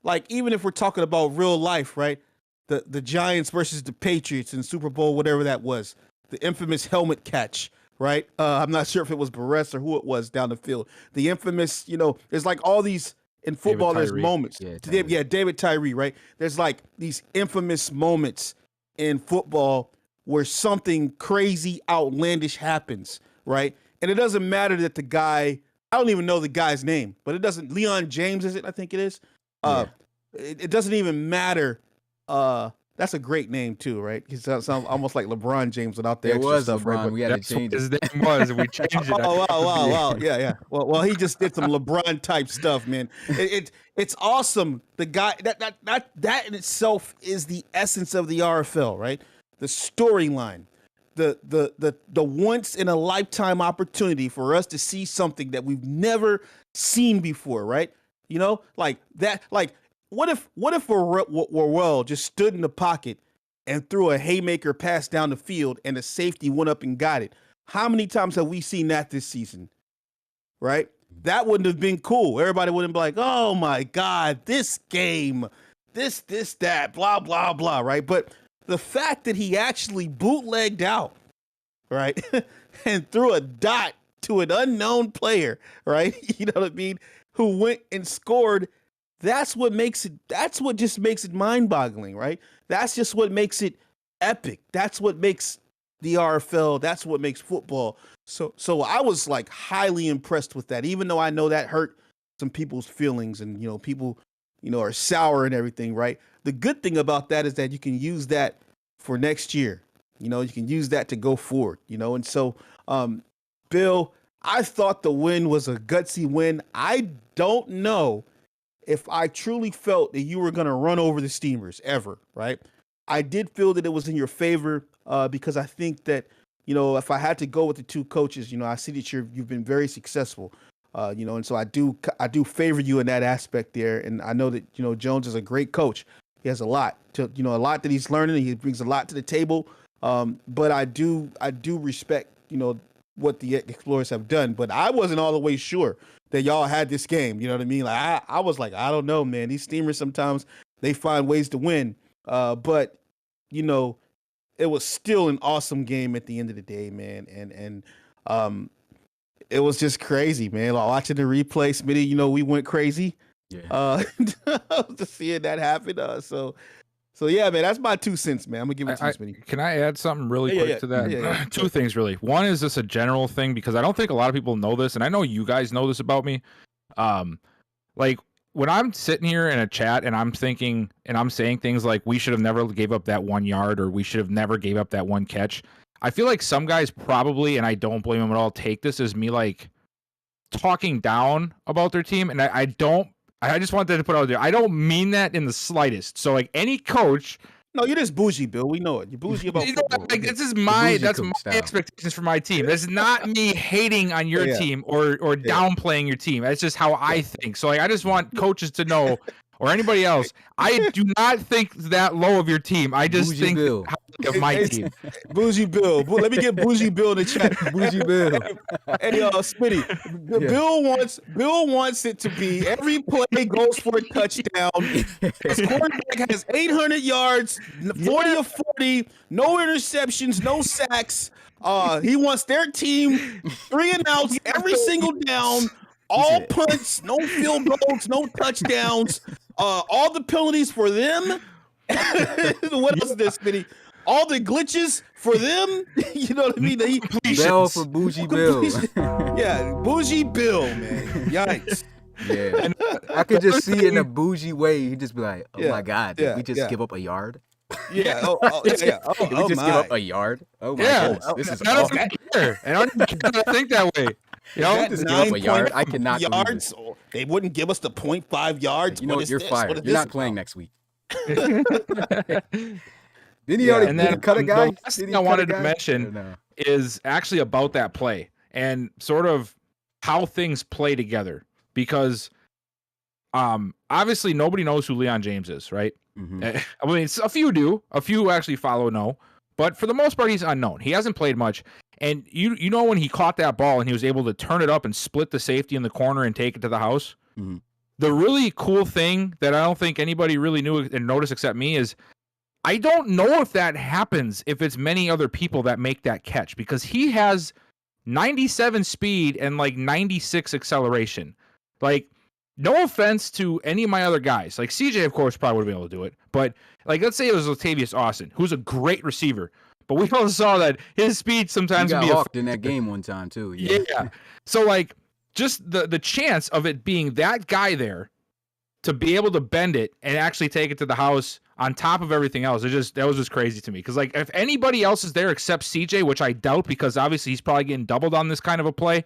like, even if we're talking about real life, right, the Giants versus the Patriots in Super Bowl, whatever that was, the infamous helmet catch, right? I'm not sure if it was Barres or who it was down the field. The infamous, you know, there's like all these in football. There's moments. David Tyree, right? There's like these infamous moments in football where something crazy, outlandish happens, right? And it doesn't matter that the guy, I don't even know the guy's name, but it doesn't. Leon James, is it? I think it is. It doesn't even matter. That's a great name too, right? It sounds almost like LeBron James without the extra stuff, LeBron. right? But we had to change his it. name was. We changed it. Wow. Yeah. Well, he just did some LeBron type stuff, man. It's awesome. The guy that in itself is the essence of the RFL, right? The storyline, the once in a lifetime opportunity for us to see something that we've never seen before, right? You know, like that, like what if Relo just stood in the pocket and threw a haymaker pass down the field and the safety went up and got it? How many times have we seen that this season? Right? That wouldn't have been cool. Everybody wouldn't be like, oh my God, this game, this, that, blah, blah, blah, right? But the fact that he actually bootlegged out, right, and threw a dot to an unknown player, right, you know what I mean, who went and scored, that's what just makes it mind-boggling, right? That's just what makes it epic. That's what makes the RFL, that's what makes football. So I was like highly impressed with that, even though I know that hurt some people's feelings and, you know, people, you know, are sour and everything, right? The good thing about that is that you can use that for next year. You know, you can use that to go forward, you know? And so, Bill, I thought the win was a gutsy win. I don't know if I truly felt that you were going to run over the Steamers ever, right? I did feel that it was in your favor because I think that, you know, if I had to go with the two coaches, you know, I see that you've been very successful, you know, and so I do favor you in that aspect there. And I know that, you know, Jones is a great coach. He has a lot that he's learning. He brings a lot to the table. But I do respect, you know, what the Explorers have done. But I wasn't all the way sure that y'all had this game. You know what I mean? Like I was like, I don't know, man. These Steamers sometimes they find ways to win. But you know, it was still an awesome game at the end of the day, man. And it was just crazy, man. Like watching the replay, Smitty, you know, we went crazy. Yeah. To seeing that happen. So yeah, man, that's my 2 cents, man. I'm gonna give it to you, Smitty. Can I add something really quick to that? Yeah. Two things, really. One is this a general thing, because I don't think a lot of people know this, and I know you guys know this about me. Like when I'm sitting here in a chat and I'm thinking and I'm saying things like we should have never gave up that 1 yard or we should have never gave up that one catch, I feel like some guys probably, and I don't blame them at all, take this as me like talking down about their team, and I just wanted to put out there, I don't mean that in the slightest. So like any coach. No, you're just bougie, Bill. We know it. You're bougie about football. Like, that's my style. expectations for my team. That's not me hating on your team or downplaying your team. That's just how I think. So like, I just want coaches to know, or anybody else, I do not think that low of your team. I just Bougie think Bill. of my team. Bougie Bill. Let me get Bougie Bill in the chat. Bougie Bill. Hey, Smitty. Bill wants it to be every play goes for a touchdown. His quarterback has 800 yards, 40 of 40, no interceptions, no sacks. He wants their team 3 and outs every single down, all punts, no field goals, no touchdowns, all the penalties for them. What else is this, Smitty? All the glitches for them, you know what I mean? Bell for Bougie Bill. Yeah, Bougie Bill, man. Yikes. Yeah. I could just see it in a bougie way. He'd just be like, oh my God, did we just give up a yard? Yeah. Did we just give up a yard? Oh my goodness. This is awful. And I don't think that way. You know, Just give up a yard. I cannot believe yards. They wouldn't give us the 0.5 yards. You know what? You're fired. You're not playing next week. Did he cut a guy? The last thing I wanted to mention is actually about that play and sort of how things play together. Because obviously nobody knows who Leon James is, right? Mm-hmm. I mean, a few do. A few actually know. But for the most part, he's unknown. He hasn't played much. And you know when he caught that ball and he was able to turn it up and split the safety in the corner and take it to the house? Mm-hmm. The really cool thing that I don't think anybody really knew and noticed except me is I don't know if that happens if it's many other people that make that catch, because he has 97 speed and like 96 acceleration. Like, no offense to any of my other guys. Like CJ, of course, probably would be able to do it. But like, let's say it was Latavius Austin, who's a great receiver. But we also saw that his speed sometimes he got would be hawked in that game one time too. Yeah. So like, just the chance of it being that guy there to be able to bend it and actually take it to the house on top of everything else, that was just crazy to me. Because like, if anybody else is there except CJ, which I doubt, because obviously he's probably getting doubled on this kind of a play,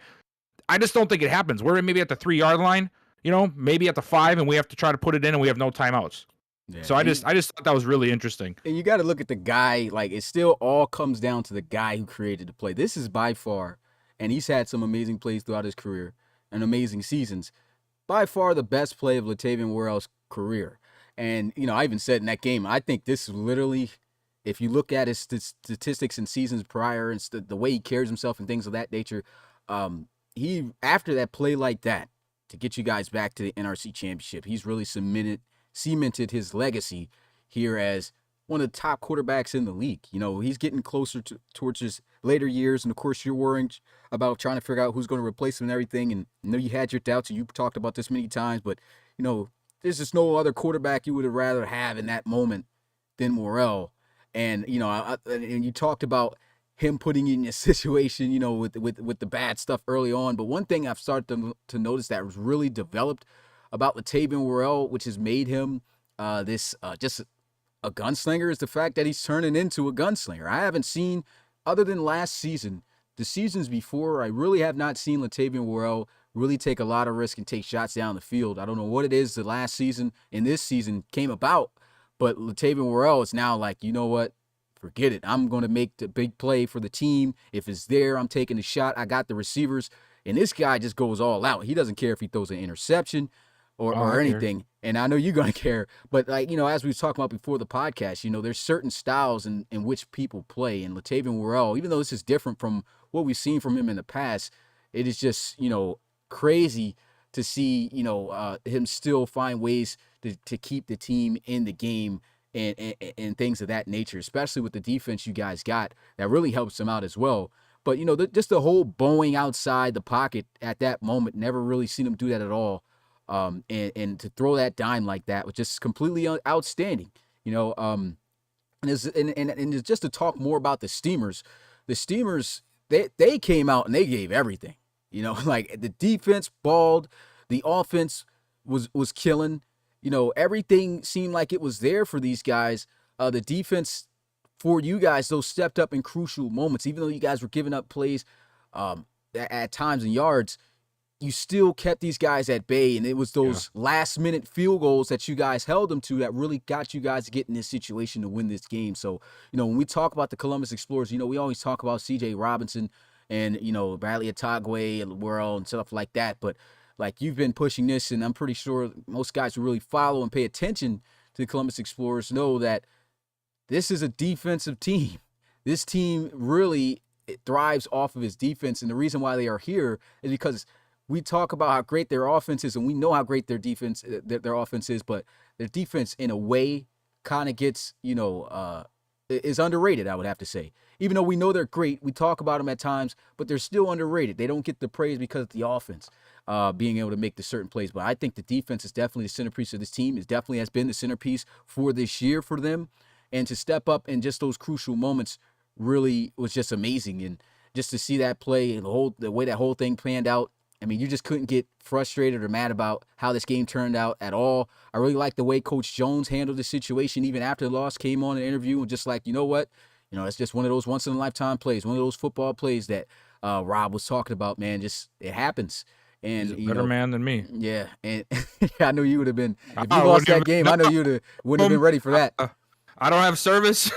I just don't think it happens. We're maybe at the 3-yard line, you know, maybe at the 5, and we have to try to put it in, and we have no timeouts. Yeah, so I just thought that was really interesting. And you got to look at the guy. Like, it still all comes down to the guy who created the play. This is by far, and he's had some amazing plays throughout his career and amazing seasons, by far the best play of Latavian Worrell's career. And, I even said in that game, I think this is literally, if you look at his statistics in seasons prior and the way he carries himself and things of that nature, he, after that play like that, to get you guys back to the NRC championship, he's really cemented his legacy here as one of the top quarterbacks in the league. He's getting closer towards his later years, and of course you're worrying about trying to figure out who's going to replace him and everything, and I know you had your doubts, and you've talked about this many times, but, there's just no other quarterback you would have rather have in that moment than Morrell. And, and you talked about him putting you in a situation, with the bad stuff early on. But one thing I've started to notice that was really developed about Latavian Morrell, which has made him just a gunslinger, is the fact that he's turning into a gunslinger. I haven't seen, other than last season, the seasons before, I really have not seen Latavian Morrell really take a lot of risk and take shots down the field. I don't know what it is the last season and this season came about, but Latavian Morrell is now like, you know what? Forget it. I'm going to make the big play for the team. If it's there, I'm taking the shot. I got the receivers. And this guy just goes all out. He doesn't care if he throws an interception or anything. And I know you're going to care. But, as we were talking about before the podcast, there's certain styles in which people play. And Latavian Morrell, even though this is different from what we've seen from him in the past, it is just, crazy to see, him still find ways to keep the team in the game and things of that nature, especially with the defense you guys got that really helps him out as well. But, just the whole bowing outside the pocket at that moment, never really seen him do that at all. And to throw that dime like that was just completely outstanding, and just to talk more about the Steamers, they came out and they gave everything. Like the defense balled, the offense was killing. Everything seemed like it was there for these guys. The defense for you guys, though, stepped up in crucial moments. Even though you guys were giving up plays at times in yards, you still kept these guys at bay. And it was those last-minute field goals that you guys held them to that really got you guys to get in this situation to win this game. So, when we talk about the Columbus Explorers, we always talk about C.J. Robinson and, Bradley Atagwe and Worrell and stuff like that. But, you've been pushing this, and I'm pretty sure most guys who really follow and pay attention to the Columbus Explorers know that this is a defensive team. This team really thrives off of its defense, and the reason why they are here is because we talk about how great their offense is, and we know how great their offense is, but their defense, in a way, kind of gets, is underrated, I would have to say. Even though we know they're great, we talk about them at times, but they're still underrated. They don't get the praise because of the offense being able to make the certain plays. But I think the defense is definitely the centerpiece of this team. It definitely has been the centerpiece for this year for them. And to step up in just those crucial moments really was just amazing. And just to see that play and the way that whole thing planned out, I mean, you just couldn't get frustrated or mad about how this game turned out at all. I really like the way Coach Jones handled the situation even after the loss, came on an interview and just like, you know what? It's just one of those once-in-a-lifetime plays, one of those football plays that Rob was talking about, man. Just, it happens. And he's a better man than me. Yeah, and I know you would have been, if you lost that game, I know you wouldn't have been ready for that. I don't have service.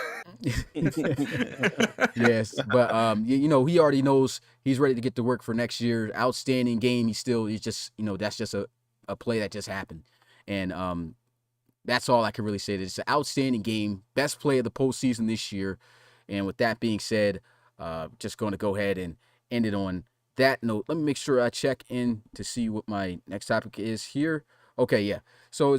Yes, but he already knows he's ready to get to work for next year. Outstanding game. He's just, that's just a play that just happened. And that's all I can really say. It's an outstanding game, best play of the postseason this year. And with that being said, just going to go ahead and end it on that note. Let me make sure I check in to see what my next topic is here. Okay, yeah. So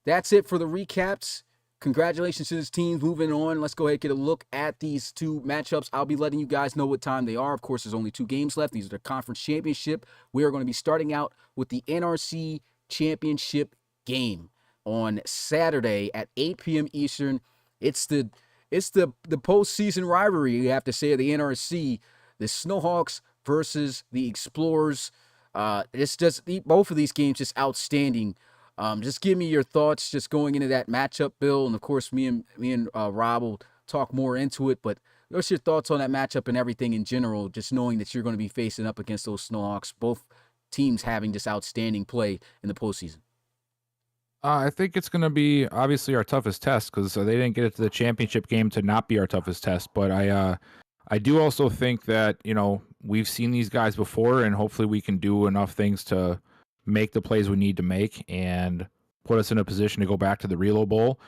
that's it for the recaps. Congratulations to this team. Moving on, let's go ahead and get a look at these two matchups. I'll be letting you guys know what time they are. Of course, there's only 2 games left. These are the conference championship. We are going to be starting out with the NRC championship game on Saturday at 8 p.m. Eastern. It's the postseason rivalry, you have to say, of the NRC. The Snowhawks versus the Explorers. It's just both of these games just outstanding. Just give me your thoughts just going into that matchup, Bill. And of course, me and Rob will talk more into it. But what's your thoughts on that matchup and everything in general, just knowing that you're going to be facing up against those Snowhawks, both teams having just outstanding play in the postseason? I think it's going to be obviously our toughest test because they didn't get it to the championship game to not be our toughest test. But I do also think that, we've seen these guys before, and hopefully we can do enough things to make the plays we need to make. And put us in a position to go back to the Relo Bowl.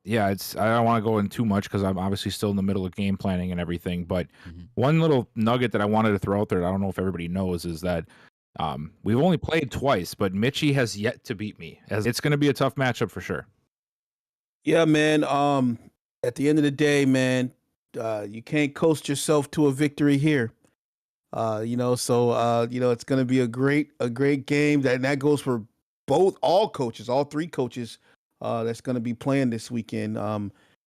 Yeah, I don't want to go in too much because I'm obviously still in the middle of game planning and everything. But one little nugget that I wanted to throw out there, I don't know if everybody knows, is that we've only played twice, but Mitchie has yet to beat me. As it's going to be a tough matchup for sure. Yeah, man. At the end of the day, man, you can't coast yourself to a victory here. So it's going to be a great game. That goes for all three coaches. That's going to be playing this weekend.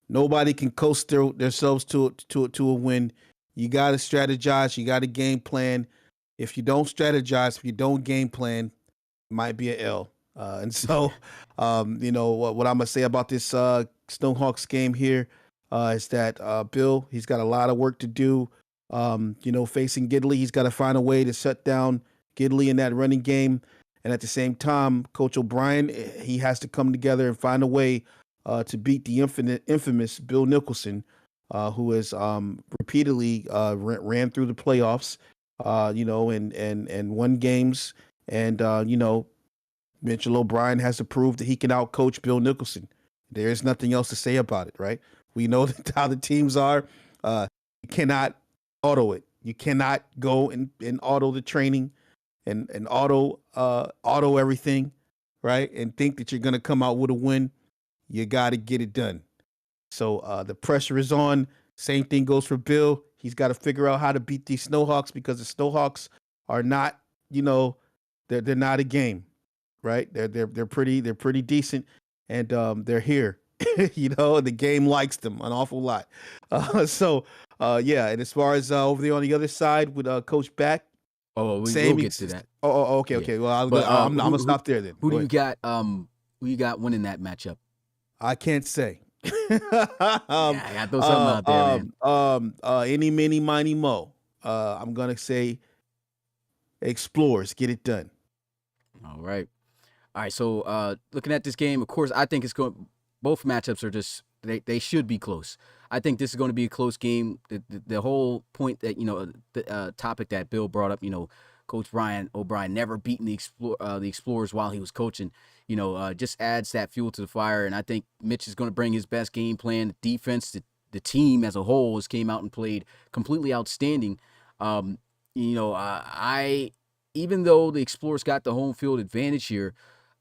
Nobody can coast themselves to a win. You got to strategize. You got to game plan. If you don't strategize, if you don't game plan, it might be an L. And so, what I'm gonna say about this Snowhawks game here is that Bill, he's got a lot of work to do. Facing Gidley, he's got to find a way to shut down Gidley in that running game. And at the same time, Coach O'Brien, he has to come together and find a way to beat the infamous Bill Nicholson, who has repeatedly ran through the playoffs, and won games. And, Mitchell O'Brien has to prove that he can outcoach Bill Nicholson. There's nothing else to say about it, right? We know how the teams are. You cannot auto it. You cannot go and auto the training and auto everything, right? And think that you're going to come out with a win. You got to get it done. So the pressure is on. Same thing goes for Bill. He's got to figure out how to beat these Snowhawks because the Snowhawks are not, they're not a game, right? They're pretty decent, and they're here. The game likes them an awful lot. And as far as over there on the other side with Coach Back. We'll get to that. Okay. Yeah. Okay. Well, I'm gonna stop there then. Who do you got? Who you got winning that matchup? I can't say. I got throw something out there, man. Any, mini, miny, mo. I'm gonna say Explorers, get it done. All right. So looking at this game, of course, I think both matchups are just they should be close. I think this is going to be a close game. The whole point that the topic that Bill brought up, Coach O'Brien never beaten the Explorers while he was coaching, just adds that fuel to the fire. And I think Mitch is going to bring his best game plan. The defense, the team as a whole has came out and played completely outstanding. Even though the Explorers got the home field advantage here,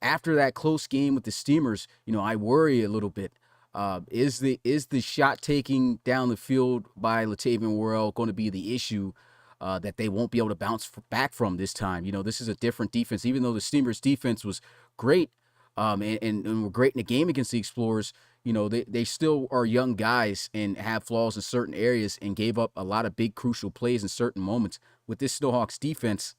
after that close game with the Steamers, I worry a little bit. Is the shot taking down the field by Latavian Worrell going to be the issue that they won't be able to bounce back from this time? This is a different defense. Even though the Steamers' defense was great and were great in the game against the Explorers, they still are young guys and have flaws in certain areas and gave up a lot of big crucial plays in certain moments. With this Snowhawks defense,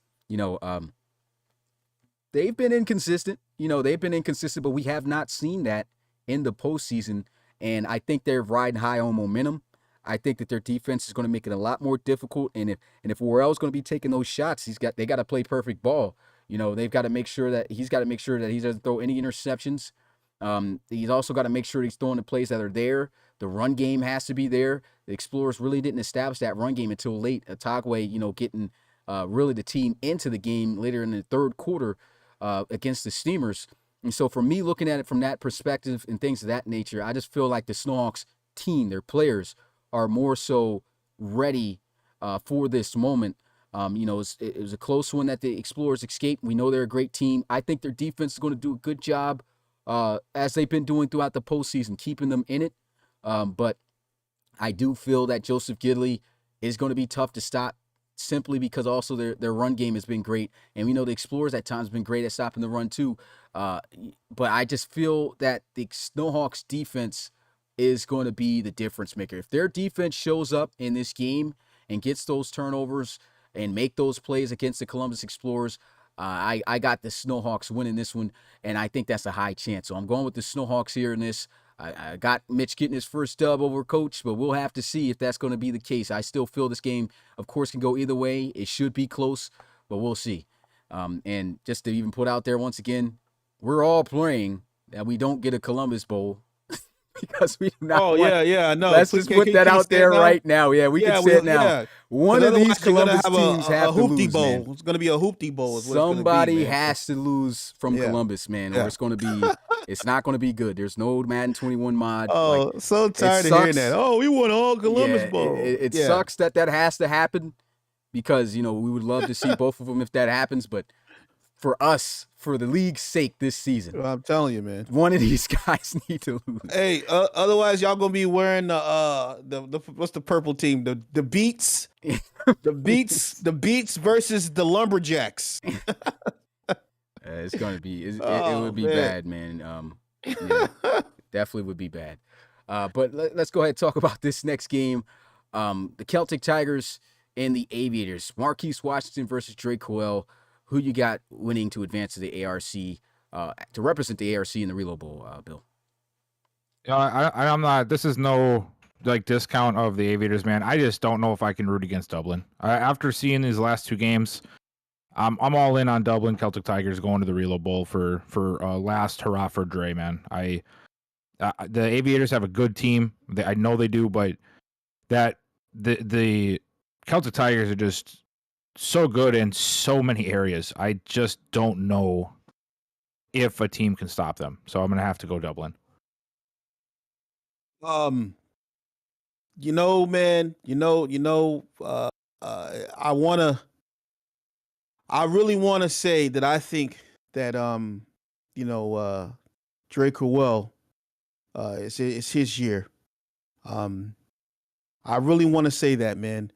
they've been inconsistent. But we have not seen that in the postseason. And I think they're riding high on momentum. I think that their defense is going to make it a lot more difficult. And if Worrell's going to be taking those shots, they got to play perfect ball. They've got to make sure that he doesn't throw any interceptions. He's also got to make sure he's throwing the plays that are there. The run game has to be there. The Explorers really didn't establish that run game until late. Atagwe, getting really the team into the game later in the third quarter against the Steamers. And so for me, looking at it from that perspective and things of that nature, I just feel like the Snowhawks team, their players, are more so ready for this moment. It was a close one that the Explorers escaped. We know they're a great team. I think their defense is going to do a good job, as they've been doing throughout the postseason, keeping them in it. But I do feel that Joseph Gidley is going to be tough to stop, simply because also their run game has been great. And we know the Explorers at times have been great at stopping the run too. But I just feel that the Snowhawks defense is going to be the difference maker. If their defense shows up in this game and gets those turnovers and make those plays against the Columbus Explorers, I got the Snowhawks winning this one, and I think that's a high chance. So I'm going with the Snowhawks here in this. I got Mitch getting his first dub over Coach, but we'll have to see if that's going to be the case. I still feel this game, of course, can go either way. It should be close, but we'll see. And just to even put out there once again, we're all praying that we don't get a Columbus Bowl because we do not Oh want. yeah. No, Let's just put that out there right now. Yeah, we can say it now. Yeah. One 'Cause of these otherwise you're gonna Columbus have teams a have to hoopty lose, bowl. man. It's gonna be a hoopty bowl. Is what Somebody it's gonna be, man. has to lose from Yeah. Columbus, man, or Yeah. it's going to be. It's not going to be good. There's no Madden 21 mod. Oh, Like, so tired of hearing sucks. that. Oh, we won all Columbus yeah, Bowl. it Yeah. sucks that has to happen because we would love to see both of them if that happens, but for us, for the league's sake this season, Well, I'm telling you, man. one of these guys need to lose. Hey, otherwise y'all gonna be wearing the what's the purple team? The Beats, the Beats versus the Lumberjacks. It's gonna be. It Oh, would be man. bad, man. Yeah, definitely would be bad. But let's go ahead and talk about this next game. The Celtic Tigers and the Aviators. Marquise Washington versus Drake Coel. Who you got winning to advance to the ARC, to represent the ARC in the Relo Bowl, Bill? I'm not. This is no like discount of the Aviators, man. I just don't know if I can root against Dublin. After seeing these last two games, I'm all in on Dublin Celtic Tigers going to the Relo Bowl for last hurrah for Dre, man. The Aviators have a good team. I know they do, but that the Celtic Tigers are just so good in so many areas. I just don't know if a team can stop them. So I'm gonna have to go Dublin. Man, I really wanna say that I think that Drake Crowell, it's his year. I really want to say that, man.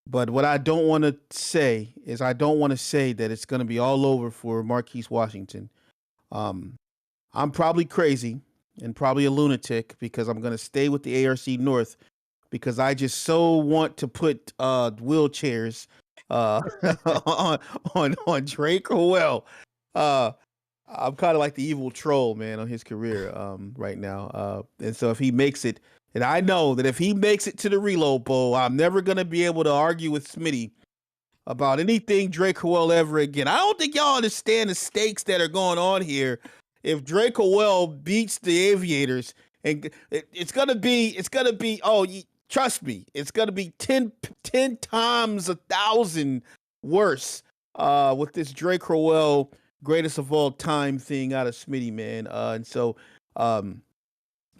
But what I don't want to say is I don't want to say that it's going to be all over for Marquise Washington. I'm probably crazy and probably a lunatic because I'm going to stay with the ARC North because I just so want to put wheelchairs on Drake Crowell. I'm kind of like the evil troll, man, on his career right now. And so if he makes it, and I know that if he makes it to the Reload Bowl, I'm never going to be able to argue with Smitty about anything Drake Crowell ever again. I don't think y'all understand the stakes that are going on here. If Drake Crowell beats the Aviators, and it's going to be, trust me, it's going to be 10 times 1,000 worse with this Drake Crowell greatest of all time thing out of Smitty, man. And so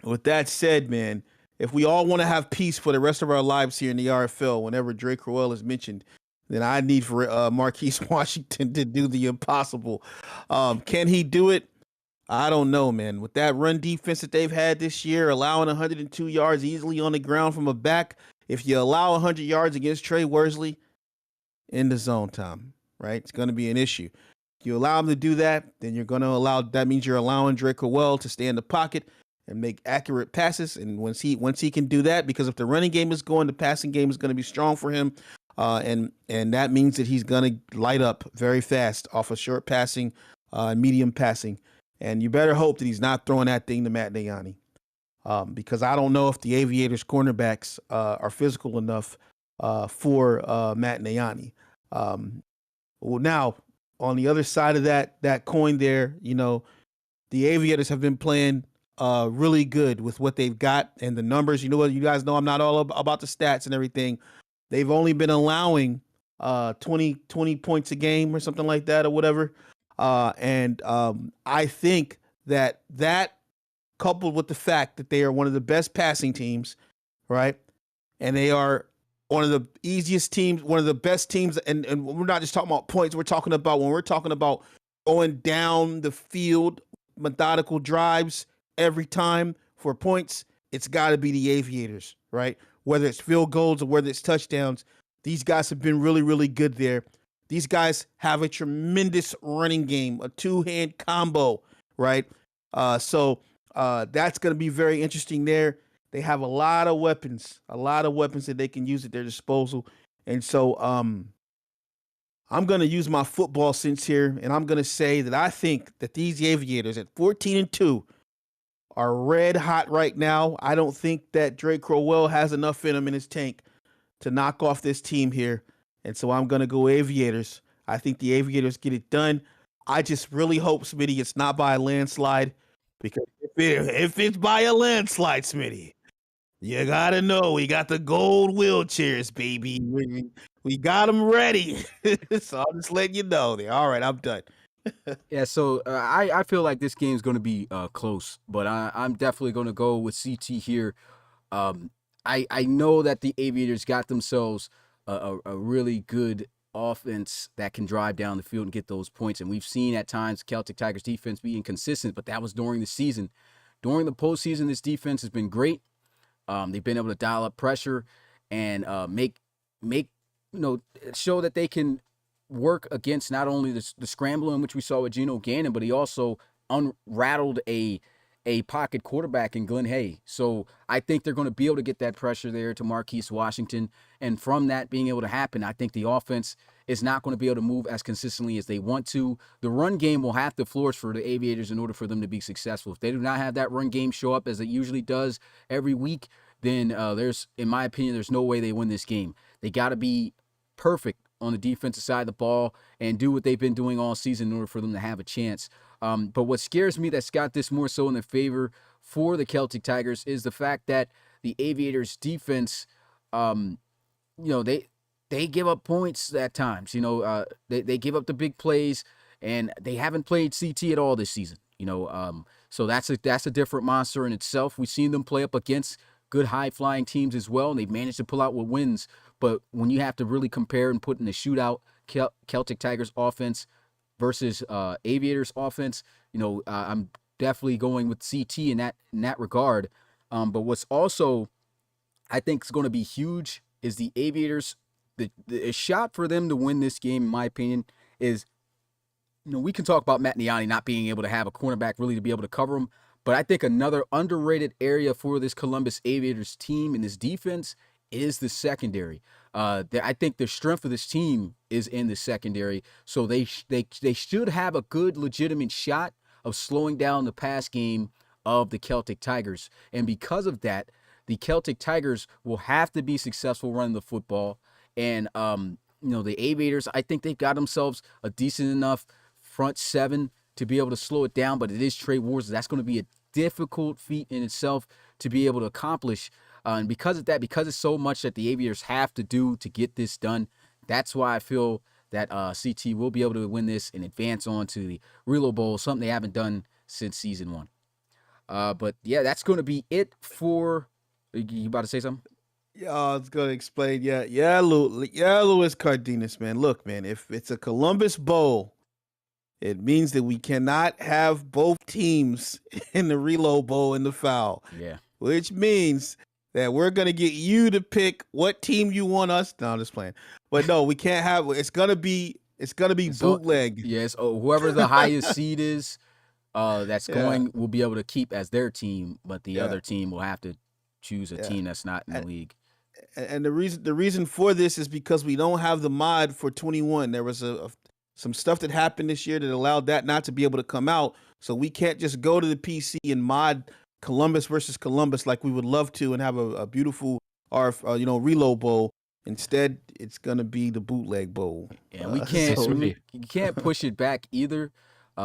with that said, man, if we all want to have peace for the rest of our lives here in the RFL, whenever Drake Crowell is mentioned, then I need for Marquise Washington to do the impossible. Can he do it? I don't know, man. With that run defense that they've had this year, allowing 102 yards easily on the ground from a back, if you allow 100 yards against Trey Worsley, in the zone time, right? It's going to be an issue. If you allow him to do that, then you're going to that means you're allowing Drake Crowell to stay in the pocket and make accurate passes. And once he can do that, because if the running game is going, the passing game is going to be strong for him. And that means that he's going to light up very fast off of short passing, medium passing. And you better hope that he's not throwing that thing to Matt Nayani. Because I don't know if the Aviators cornerbacks are physical enough for Matt Nayani. Well, now, on the other side of that coin there, the Aviators have been playing really good with what they've got and the numbers. You know what? You guys know I'm not all about the stats and everything. They've only been allowing 20 points a game or something like that or whatever. And I think that coupled with the fact that they are one of the best passing teams, right? And they are one of the easiest teams, one of the best teams. And we're not just talking about points. We're talking about going down the field, methodical drives every time for points, it's got to be the Aviators, right? Whether it's field goals or whether it's touchdowns, these guys have been really, really good there. These guys have a tremendous running game, a two-hand combo, right? So that's going to be very interesting there. They have a lot of weapons that they can use at their disposal. And so I'm going to use my football sense here, and I'm going to say that I think that these Aviators at 14-2 are red hot right now. I don't think that Drake Crowell has enough in him in his tank to knock off this team here. And so I'm going to go Aviators. I think the Aviators get it done. I just really hope, Smitty, it's not by a landslide Because if it's by a landslide, Smitty, you gotta know we got the gold wheelchairs, baby. We got them ready. So I'll just let you know. All right, I'm done. Yeah, so I feel like this game's going to be close, but I'm definitely going to go with CT here. I know that the Aviators got themselves a really good offense that can drive down the field and get those points, and we've seen at times Celtic Tigers defense be inconsistent, but that was during the season. During the postseason, this defense has been great. They've been able to dial up pressure and make show that they can work against not only the scrambling, which we saw with Geno Gannon, but he also unrattled a pocket quarterback in Glenn Hay. So I think they're going to be able to get that pressure there to Marquise Washington. And from that being able to happen, I think the offense is not going to be able to move as consistently as they want to. The run game will have to flourish for the Aviators in order for them to be successful. If they do not have that run game show up as it usually does every week, then in my opinion, there's no way they win this game. They got to be perfect on the defensive side of the ball and do what they've been doing all season in order for them to have a chance. But what scares me that's got this more so in the favor for the Celtic Tigers is the fact that the Aviators defense, they give up points at times. They give up the big plays, and they haven't played CT at all this season. So that's a different monster in itself. We've seen them play up against good high-flying teams as well, and they've managed to pull out with wins. But when you have to really compare and put in the shootout, Celtic Tigers offense versus Aviators offense, I'm definitely going with CT in that regard. But what's also I think is going to be huge is the Aviators. The shot for them to win this game, in my opinion, is we can talk about Matt Niani not being able to have a cornerback really to be able to cover him. But I think another underrated area for this Columbus Aviators team and this defense is the secondary. I think the strength of this team is in the secondary, so they should have a good, legitimate shot of slowing down the pass game of the Celtic Tigers. And because of that, the Celtic Tigers will have to be successful running the football. And the Aviators, I think they've got themselves a decent enough front seven to be able to slow it down, but it is trade wars. That's going to be a difficult feat in itself to be able to accomplish. And because of that, because it's so much that the Aviators have to do to get this done, that's why I feel that CT will be able to win this and advance on to the Relo Bowl, something they haven't done since season 1. But yeah, that's going to be it for. You about to say something? Yeah, I was gonna explain. Yeah, Luis Cardenas, man. Look, man, if it's a Columbus Bowl, it means that we cannot have both teams in the Relo Bowl in the foul. Yeah. Which means that we're gonna get you to pick what team you want us. No, I'm just playing. But no, we can't have. It's gonna be bootleg. Yes. Whoever the highest seed is, that's going will be able to keep as their team, but the other team will have to choose a team that's not in the league. And the reason for this is because we don't have the mod for 21. There was some stuff that happened this year that allowed that not to be able to come out. So we can't just go to the PC and mod Columbus versus Columbus like we would love to and have a beautiful Relo Bowl. Instead, it's gonna be the bootleg bowl. And we can't you can't push it back either,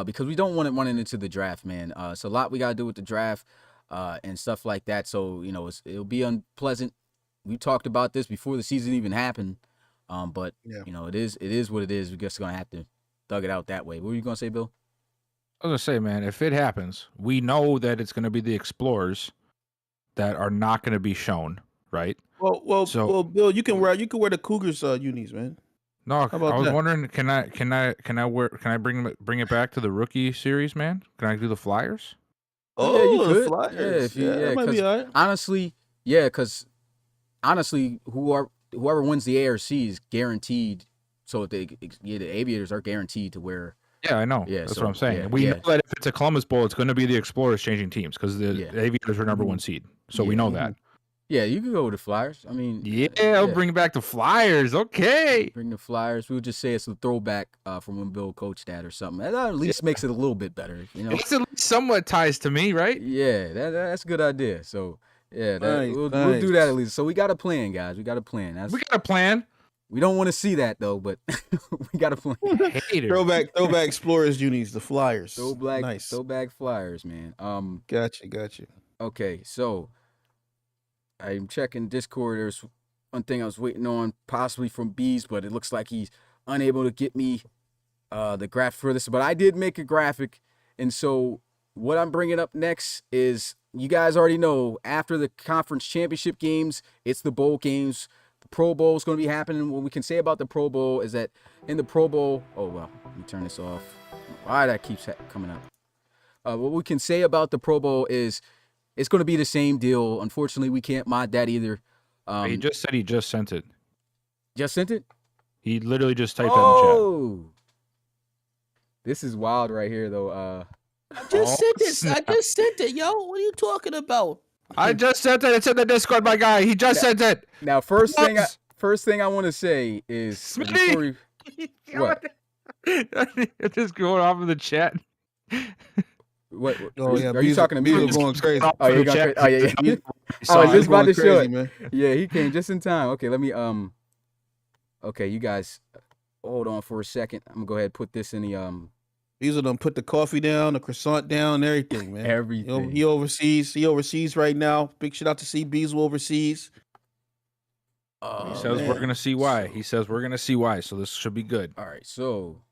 because we don't want it running into the draft, man. It's a lot we gotta do with the draft and stuff like that. So it'll be unpleasant. We talked about this before the season even happened, but it is what it is. We're just gonna have to thug it out that way. What were you gonna say, Bill? I was gonna say, man, if it happens, we know that it's gonna be the Explorers that are not gonna be shown, right? Well, Bill, you can wear the Cougars unis, man. No, I was wondering, can I bring it back to the rookie series, man? Can I do the Flyers? Oh, yeah, you could. The Flyers. That might be all right. Honestly, whoever wins the ARC is guaranteed. So the Aviators are guaranteed to wear. Yeah, I know. Yeah, that's what I'm saying. We know that if it's a Columbus Bowl, it's going to be the Explorers changing teams because the Aviators are number 1 seed. So we know that. Yeah, you can go with the Flyers. I mean, I'll bring back the Flyers. Okay. Bring the Flyers. We'll just say it's a throwback from when Bill coached that or something. That at least makes it a little bit better. It's at least somewhat ties to me, right? Yeah, that's a good idea. So, Nice. we'll do that at least. So we got a plan, guys. We got a plan. We got a plan. We don't want to see that though, but we got to play. Hater. Throwback Explorers unis, the Flyers. Nice. Throwback Flyers, man. Gotcha. Okay, so I'm checking Discord. There's one thing I was waiting on, possibly from Bees, but it looks like he's unable to get me the graphic for this. But I did make a graphic, and so what I'm bringing up next is, you guys already know, after the conference championship games, it's the bowl games. The Pro Bowl is going to be happening. What we can say about the Pro Bowl is that in the Pro Bowl, oh well, let me turn this off. Why that keeps coming up? What we can say about the Pro Bowl is it's going to be the same deal. Unfortunately, we can't mod that either. He just said he just sent it. Just sent it? He literally just typed that in the chat. Oh, this is wild right here, though. I just sent it, yo. What are you talking about? I just sent it. It's in the Discord, my guy. He just sent it. Now, first thing I want to say is, Smitty! What? It's just going off in the chat. What? Oh yeah, Are you talking to me? Bees going crazy. Oh, yeah, yeah. I was just about to show it. Man. Yeah, he came just in time. Okay, let me okay, you guys hold on for a second. I'm gonna go ahead and put this in the These are them put the coffee down, the croissant down, everything, man. Everything. He overseas right now. Big shout out to C Bees overseas. He says we're gonna see why. He says we're gonna see why. So this should be good. All right, so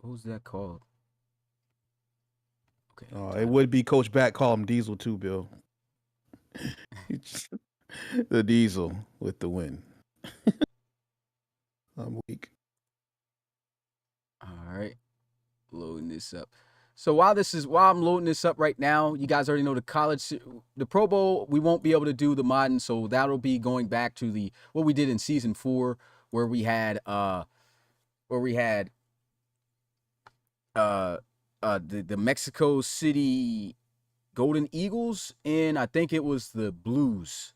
who's that called? Okay. It would be Coach Back. Call him Diesel too, Bill. The Diesel with the win. I'm weak. All right, loading this up. So while I'm loading this up right now, you guys already know the Pro Bowl, we won't be able to do the modding, so that'll be going back to what we did in season 4, where we had the Mexico City Golden Eagles, and I think it was the Blues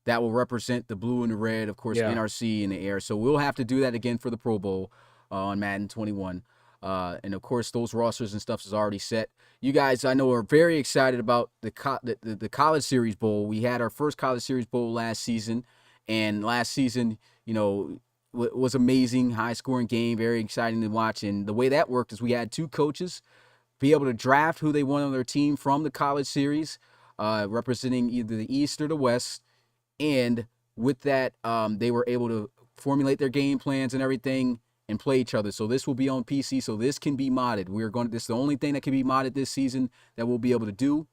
that will represent the blue and the red, of course, yeah. NRC in the air. So we'll have to do that again for the Pro Bowl on Madden 21. And of course, those rosters and stuff is already set. You guys, I know, are very excited about the College Series Bowl. We had our first College Series Bowl last season, and last season, was amazing, high-scoring game, very exciting to watch. And the way that worked is we had 2 coaches be able to draft who they want on their team from the College Series, representing either the East or the West. And with that, they were able to formulate their game plans and everything and play each other. So this will be on PC, so this can be modded. This is the only thing that can be modded this season that we'll be able to do.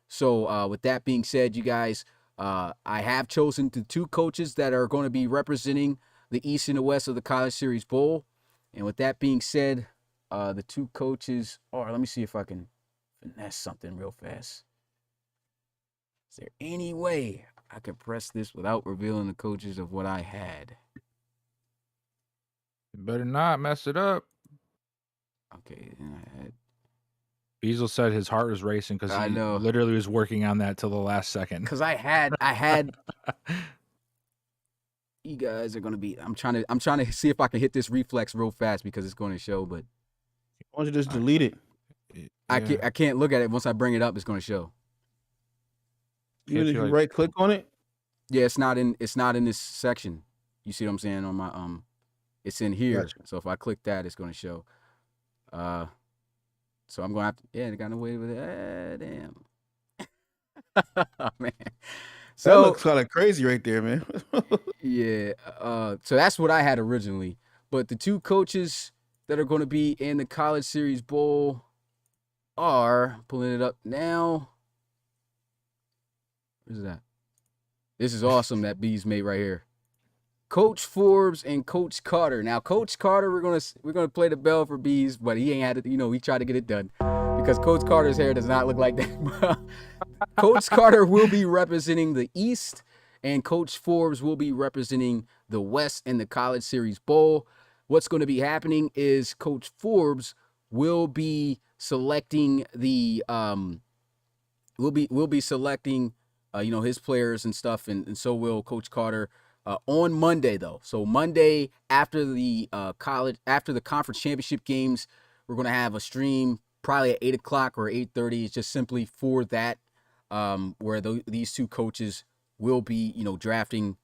So with that being said, you guys, I have chosen the 2 coaches that are going to be representing the East and the West of the College Series Bowl. And with that being said, the 2 coaches let me see if I can finesse something real fast. Is there any way I can press this without revealing the coaches of what I had? You better not mess it up. Okay, then I had. Beazle said his heart was racing because I he know. literally was working on that till the last second. Because I had. You guys are gonna be. I'm trying to see if I can hit this reflex real fast because it's going to show. But why don't you just delete it? Yeah. I can't look at it once I bring it up. It's going to show. Even if you right click on it. Yeah, it's not in this section. You see what I'm saying on my it's in here. Gotcha. So if I click that, it's going to show. So I'm going to have to. Yeah, they got no way with it. Damn. Man. So That looks kind of crazy right there, man. yeah. So that's what I had originally. But the 2 coaches that are going to be in the College Series Bowl are, pulling it up now. Where's that? This is awesome that Bees made right here. Coach Forbes and Coach Carter. Now, Coach Carter, we're gonna play the bell for Bees, but he ain't had it. He tried to get it done because Coach Carter's hair does not look like that. Coach Carter will be representing the East, and Coach Forbes will be representing the West in the College Series Bowl. What's going to be happening is Coach Forbes will be selecting the will be selecting his players and stuff, and so will Coach Carter. On Monday, though. So Monday after the conference championship games, we're going to have a stream probably at 8 o'clock or 8:30. It's just simply for that. where these two coaches will be, drafting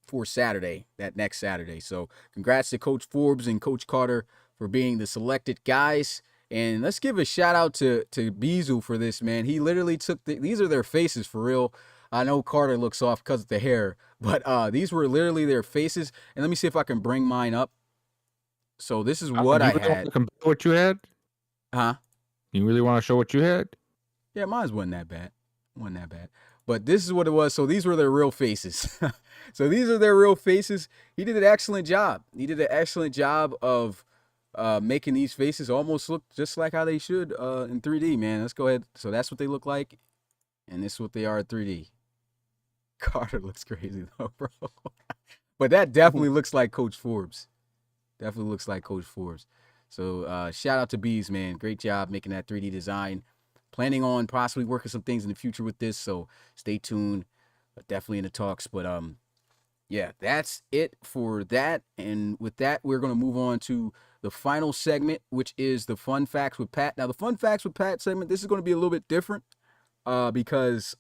for Saturday, that next Saturday. So congrats to Coach Forbes and Coach Carter for being the selected guys. And let's give a shout out to Bizu for this, man. He literally took these are their faces for real. I know Carter looks off because of the hair, but these were literally their faces. And let me see if I can bring mine up. So this is what I had. What you had? Huh? You really want to show what you had? Yeah, mine wasn't that bad. But this is what it was. So these were their real faces. So these are their real faces. He did an excellent job. Of making these faces almost look just like how they should in 3D, man. Let's go ahead. So that's what they look like. And this is what they are in 3D. Carter looks crazy though, bro. But that definitely looks like Coach Forbes. So shout out to Bees, man. Great job making that 3D design. Planning on possibly working some things in the future with this, so stay tuned. Definitely in the talks. But yeah, that's it for that. And with that, we're going to move on to the final segment, which is the Fun Facts with Pat. Now, the Fun Facts with Pat segment, this is going to be a little bit different because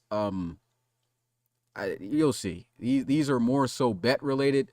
you'll see. These are more so bet related.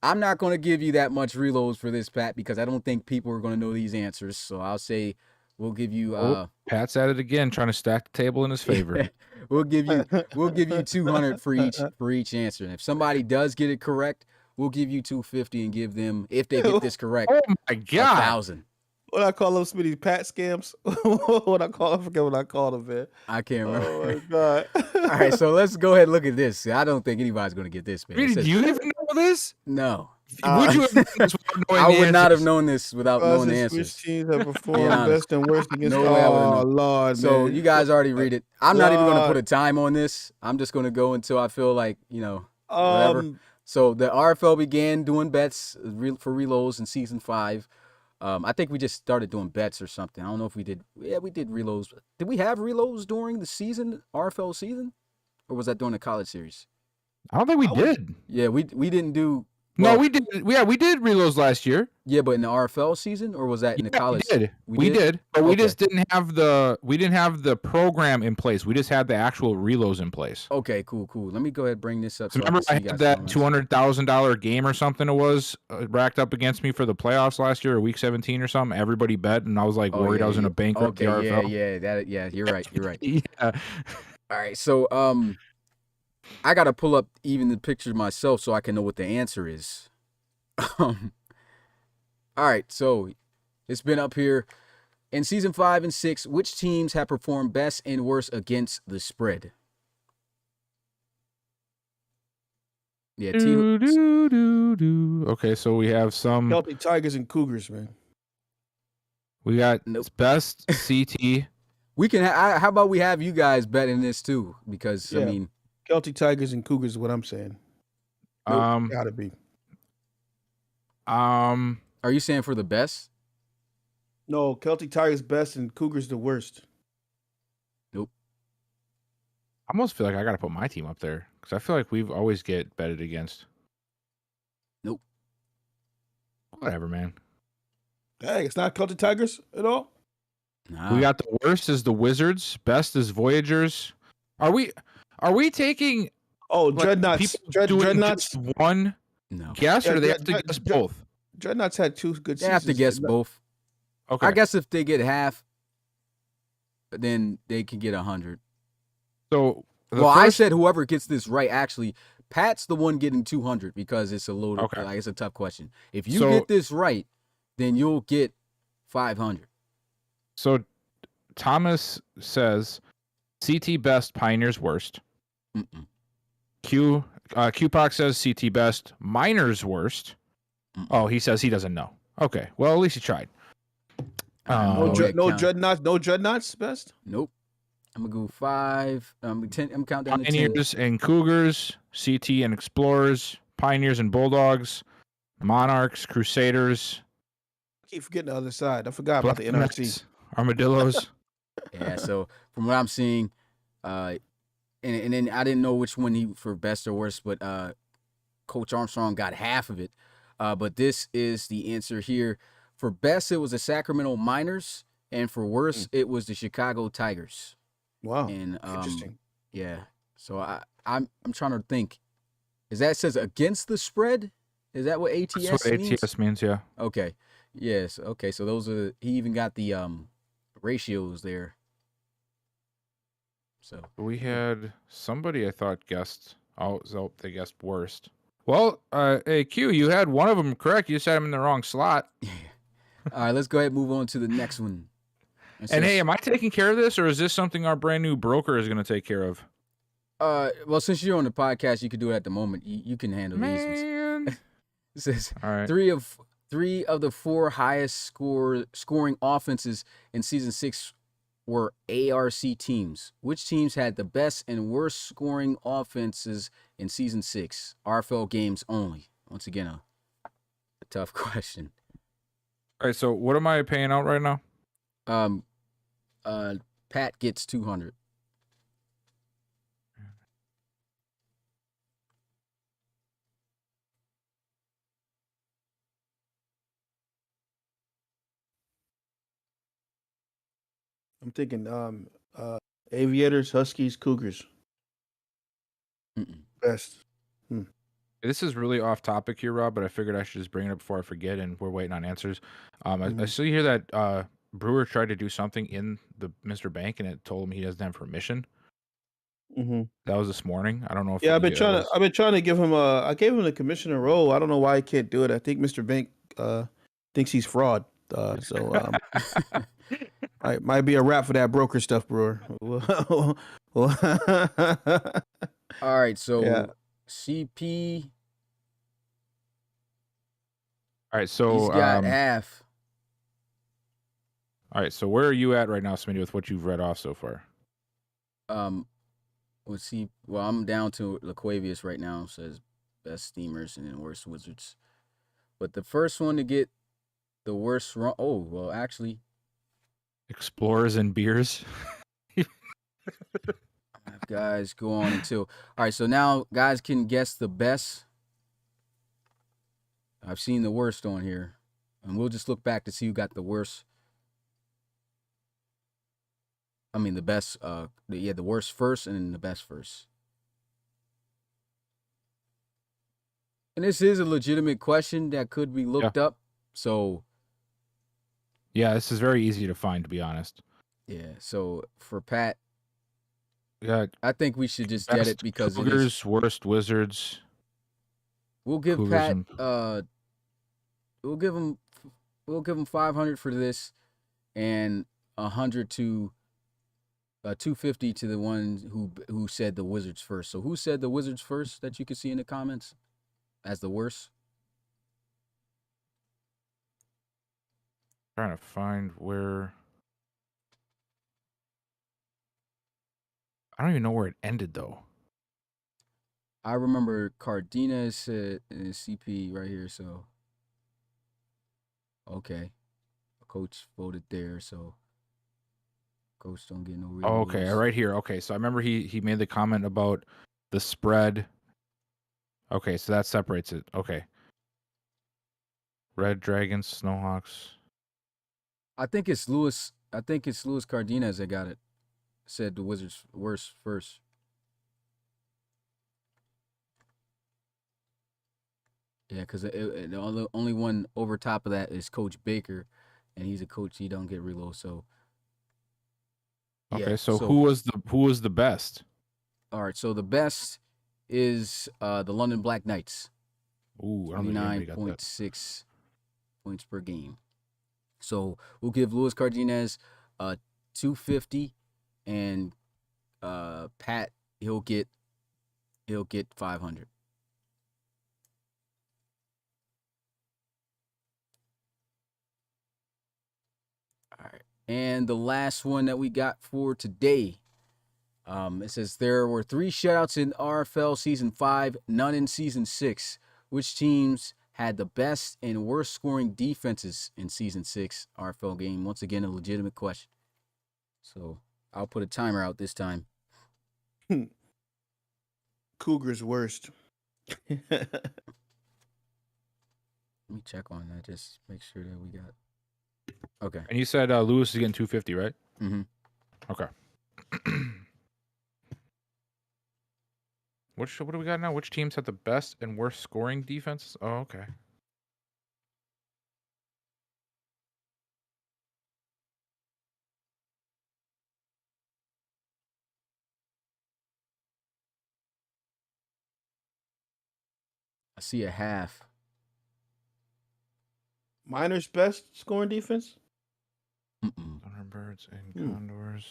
I'm not going to give you that much reloads for this, Pat, because I don't think people are going to know these answers. So I'll say we'll give you Pat's at it again, trying to stack the table in his favor. we'll give you 200 for each answer. And if somebody does get it correct, we'll give you 250 and give them, if they get this correct, oh my God, 1,000. What I call them, Smitty? Pat scams? I forget what I call them, man. I can't remember. Oh my God. All right, so let's go ahead and look at this. I don't think anybody's going to get this, man. Really, do you even know this? No. Would you have known this without knowing I the would not have answers? known this without knowing the Which answers. teams have performed Being honest. best and worst against No way I would've Oh, known. Lord, So man. you guys already read it. I'm not even going to Lord. put a time on this. I'm just going to go until I feel like, whatever. So the RFL began doing bets for reloads in season 5. I think we just started doing bets or something. I don't know if we did. Yeah, we did reloads. Did we have reloads during the season, RFL season? Or was that during the college series? I don't think we did. Yeah, we didn't do. No, well, we did. Yeah, we did reloads last year. Yeah, but in the RFL season, or was that in the college? We did, but we Okay. just didn't have the program in place. We just had the actual reloads in place. Okay, cool. Let me go ahead and bring this up. So remember, I had that $200,000 game or something. It was racked up against me for the playoffs last year, or week 17 or something. Everybody bet, and I was like worried I was going to bankrupt the RFL. Yeah. You're right. Yeah. All right, so I gotta pull up even the pictures myself so I can know what the answer is. All right, so it's been up here. In season 5 and 6, which teams have performed best and worst against the spread? Yeah, Okay, so we have some. Healthy Tigers and Cougars, man. We got Nope. best CT. we can. How about we have you guys betting this too? Because I Yeah. mean, Healthy Tigers and Cougars is what I'm saying. Gotta be. are you saying for the best? No, Celtic Tigers best and Cougars the worst. Nope. I almost feel like I got to put my team up there because I feel like we've always get betted against. Nope. Whatever, man. Hey, it's not Celtic Tigers at all. Nah. We got the worst is the Wizards, best is Voyagers. Are we taking Oh, like, Dreadnoughts. people doing Dreadnoughts. just one no. guess, Yeah, or they have to guess Dread- both? Dreadnoughts had 2 good They seasons. have to guess both. Okay. I guess if they get half, then they can get 100. So I said whoever gets this right. Actually, Pat's the one getting 200 because it's a loaded. Okay. Like it's a tough question. If you So- get this right, then you'll get 500. So Thomas says CT best, Pioneers worst. Mm-mm. QPOC says CT best, Miners worst. Mm-mm. Oh, he says he doesn't know. Okay, well at least he tried. No, Oh, Dre- yeah, no count. Dreadnoughts. No Dreadnoughts best. Nope. I'm gonna go 5. 10. I'm counting down to 10. Pioneers and Cougars, CT and Explorers, Pioneers and Bulldogs, Monarchs, Crusaders, I keep forgetting the other side. I forgot about the NRC. Blacknecks, Armadillos. Yeah. So from what I'm seeing, and then I didn't know which one he for best or worst, but Coach Armstrong got half of it. But this is the answer here. For best, it was the Sacramento Miners, and for worst, it was the Chicago Tigers. Wow. And Interesting. yeah. So I'm trying to think. Is that says against the spread? Is that what That's ATS what means? ATS means, yeah. Okay. Yes. Okay. So those are he even got the ratios there. So We had somebody I thought guessed. Oh, so they guessed worst. Well, hey Q, you had one of them correct. You just had him in the wrong slot. all right, let's go ahead and move on to the next one. It And hey, says, am I taking care of this, or is this something our brand new broker is going to take care of? well, since you're on the podcast, you can do it at the moment. You can handle these ones. Man. It says All right. three of the four highest scoring offenses in season 6 were ARC teams. Which teams had the best and worst scoring offenses in season 6? RFL games only. Once again, a tough question. All right. So what am I paying out right now? Pat gets 200. I'm thinking Aviators, Huskies, Cougars. Mm-mm. Best. This is really off topic here, Rob, but I figured I should just bring it up before I forget, and we're waiting on answers. I see here that Brewer tried to do something in the Mr. Bank, and it told him he doesn't have permission. Mm-hmm. That was this morning. I don't know if Yeah, I've been that was- I've been trying to give him I gave him the commissioner role. I don't know why he can't do it. I think Mr. Bank thinks he's fraud. So might be a wrap for that broker stuff, Brewer. All right, so Yeah. CP, All right, so he's got half. all right, so where are you at right now, Smitty, with what you've read off so far? Let's see. Well, I'm down to Laquavius right now. Says best steamers and then worst wizards. But the first one to get the worst run. Oh, well, actually, Explorers and beers. I have guys go on until. All right, so now guys can guess the best. I've seen the worst on here, and we'll just look back to see who got the worst. I mean, the best. The worst first, and then the best first. And this is a legitimate question that could be looked up. So Yeah, this is very easy to find, to be honest. yeah. So for Pat, Yeah, I think we should just get it because Cougars, it is. worst wizards. We'll give Cougars Pat. and- We'll give him 500 for this, and 100 to 250 to the one who said the Wizards first. So who said the Wizards first that you can see in the comments as the worst? Trying to find where. I don't even know where it ended though. I remember Cardenas said in his CP right here. So okay, coach voted there. So coach don't get no real. Oh, okay, right here. Okay, so I remember he made the comment about the spread. Okay, so that separates it. Okay. Red Dragons, Snowhawks. I think it's Luis Cardenas that got it. Said the Wizards worst first. Yeah, because the only one over top of that is Coach Baker, and he's a coach. He don't get reload. So Okay, yeah, so who was the best? All right, so the best is the London Black Knights. Ooh, I don't think anybody got that. 29.6 points per game. So we'll give Luis Cardenas 250, and Pat he'll get 500. All right, and the last one that we got for today. It says there were 3 shutouts in RFL season 5, none in season 6. Which teams had the best and worst scoring defenses in season 6 RFL game? Once again, a legitimate question. So I'll put a timer out this time. Cougars worst. Let me check on that. Just make sure that we got. Okay. And you said Lewis is getting 250, right? Mm-hmm. Okay. What do we got now? Which teams have the best and worst scoring defenses? Oh, okay. I see a half. Miners best scoring defense. Thunderbirds and Condors.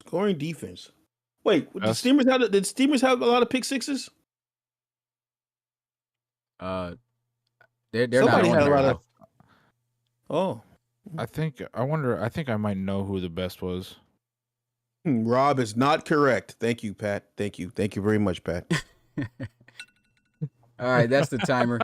Scoring defense. Wait, did Best. Steamers have a lot of pick sixes? They're Somebody not had on a there, lot of. though. Oh, I think I might know who the best was. Rob is not correct. Thank you, Pat. Thank you very much, Pat. All right, that's the timer.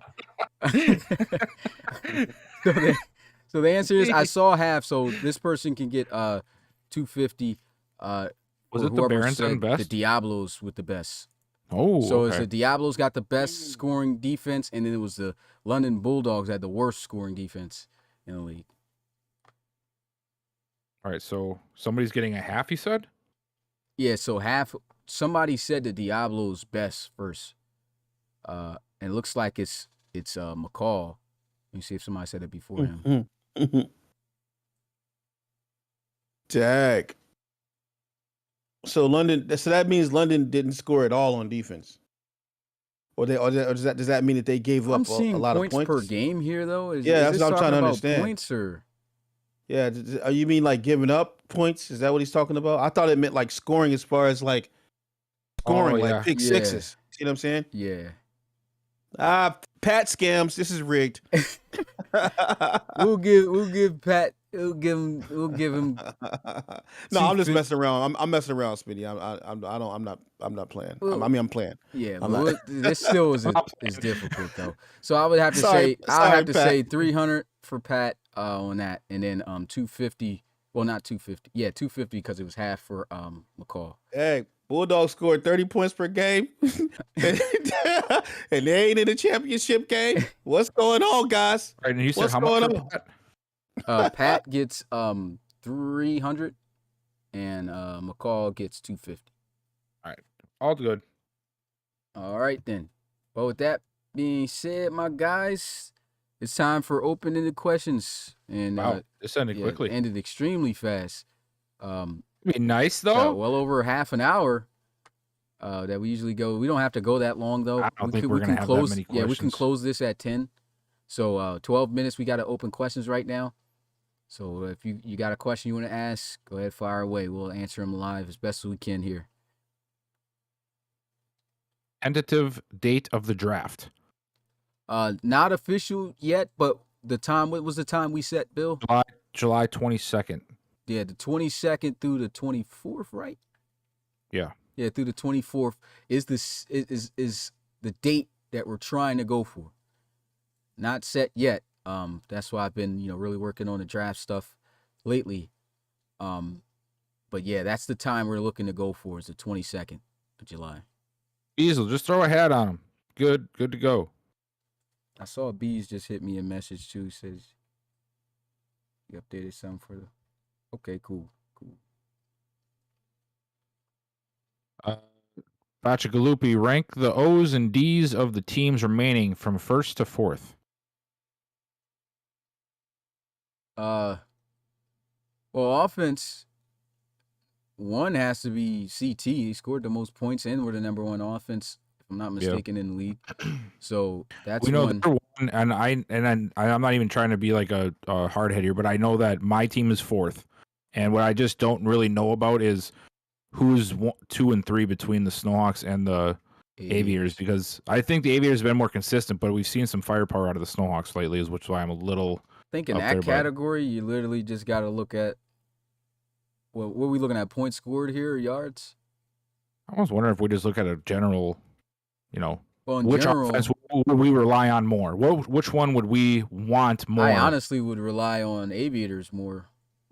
So the answer is I saw half. So this person can get 250. Was or it the whoever Barons said and best? The Diablos with the best. Oh, So it's okay. the Diablos got the best scoring defense, and then it was the London Bulldogs had the worst scoring defense in the league. All right, so somebody's getting a half, you said? Yeah, so half. Somebody said the Diablos best first, and it looks like it's McCall. Let me see if somebody said it before him. Dag. So that means London didn't score at all on defense, or does that mean that they gave I'm up seeing a lot of points points per game here, though. Is that's this what I'm trying talking to about understand. Points or Yeah, you mean like giving up points? Is that what he's talking about? I thought it meant like scoring as far as like scoring, yeah. like pick Yeah. sixes. See what I'm saying? yeah? Pat scams. This is rigged. We'll give Pat. We'll give him. No, I'm just 250. messing around. I'm messing around, Speedy. I'm not playing. Well, I'm playing. Yeah, I'm but not- this still is difficult though. So I would have to Sorry, Pat. 300 for Pat on that, and then 250. Well, not 250. Yeah, 250 because it was half for McCall. Hey, Bulldogs scored 30 points per game, and they ain't in the championship game. What's going on, guys? All right, and you said What's how much going for on? Pat? Pat gets 300, and McCall gets 250. All good. All right then. Well, with that being said, my guys, it's time for open-ended questions. And Wow, this ended quickly. Ended extremely fast. Be nice Got though. well over half an hour that we usually go. We don't have to go that long though. I don't think we we're gonna have that close. many Yeah, we can questions. close this at 10. So 12 minutes. We got to open questions right now. So if you got a question you want to ask, go ahead, fire away. We'll answer them live as best as we can here. Tentative date of the draft. Not official yet, but the time. What was the time we set, Bill? July 22nd. Yeah, the 22nd through the 24th, right? Yeah. Yeah, through the 24th is the date that we're trying to go for. Not set yet. That's why I've been, really working on the draft stuff lately. But yeah, that's the time we're looking to go for is the 22nd of July. Easel, just throw a hat on him. Good to go. I saw Bees just hit me a message too. Says he updated something for the. Okay, cool. Bachagalupi, rank the O's and D's of the teams remaining from first to fourth. Well, offense. One has to be CT. He scored the most points and we're the number one offense, if I'm not mistaken, in the league. So that's We know one. they're one, and I'm not even trying to be like a hard head here, but I know that my team is fourth, and what I just don't really know about is who's 2 and 3 between the Snowhawks and the Aviators, because I think the Aviators have been more consistent, but we've seen some firepower out of the Snowhawks lately, which is why I'm a little. I think in up that there, but- category, you literally just got to look at. Well, what are we looking at? Points scored here, or yards? I was wondering if we just look at a general, Well, in which general, offense would we rely on more? Which one would we want more? I honestly would rely on Aviators more.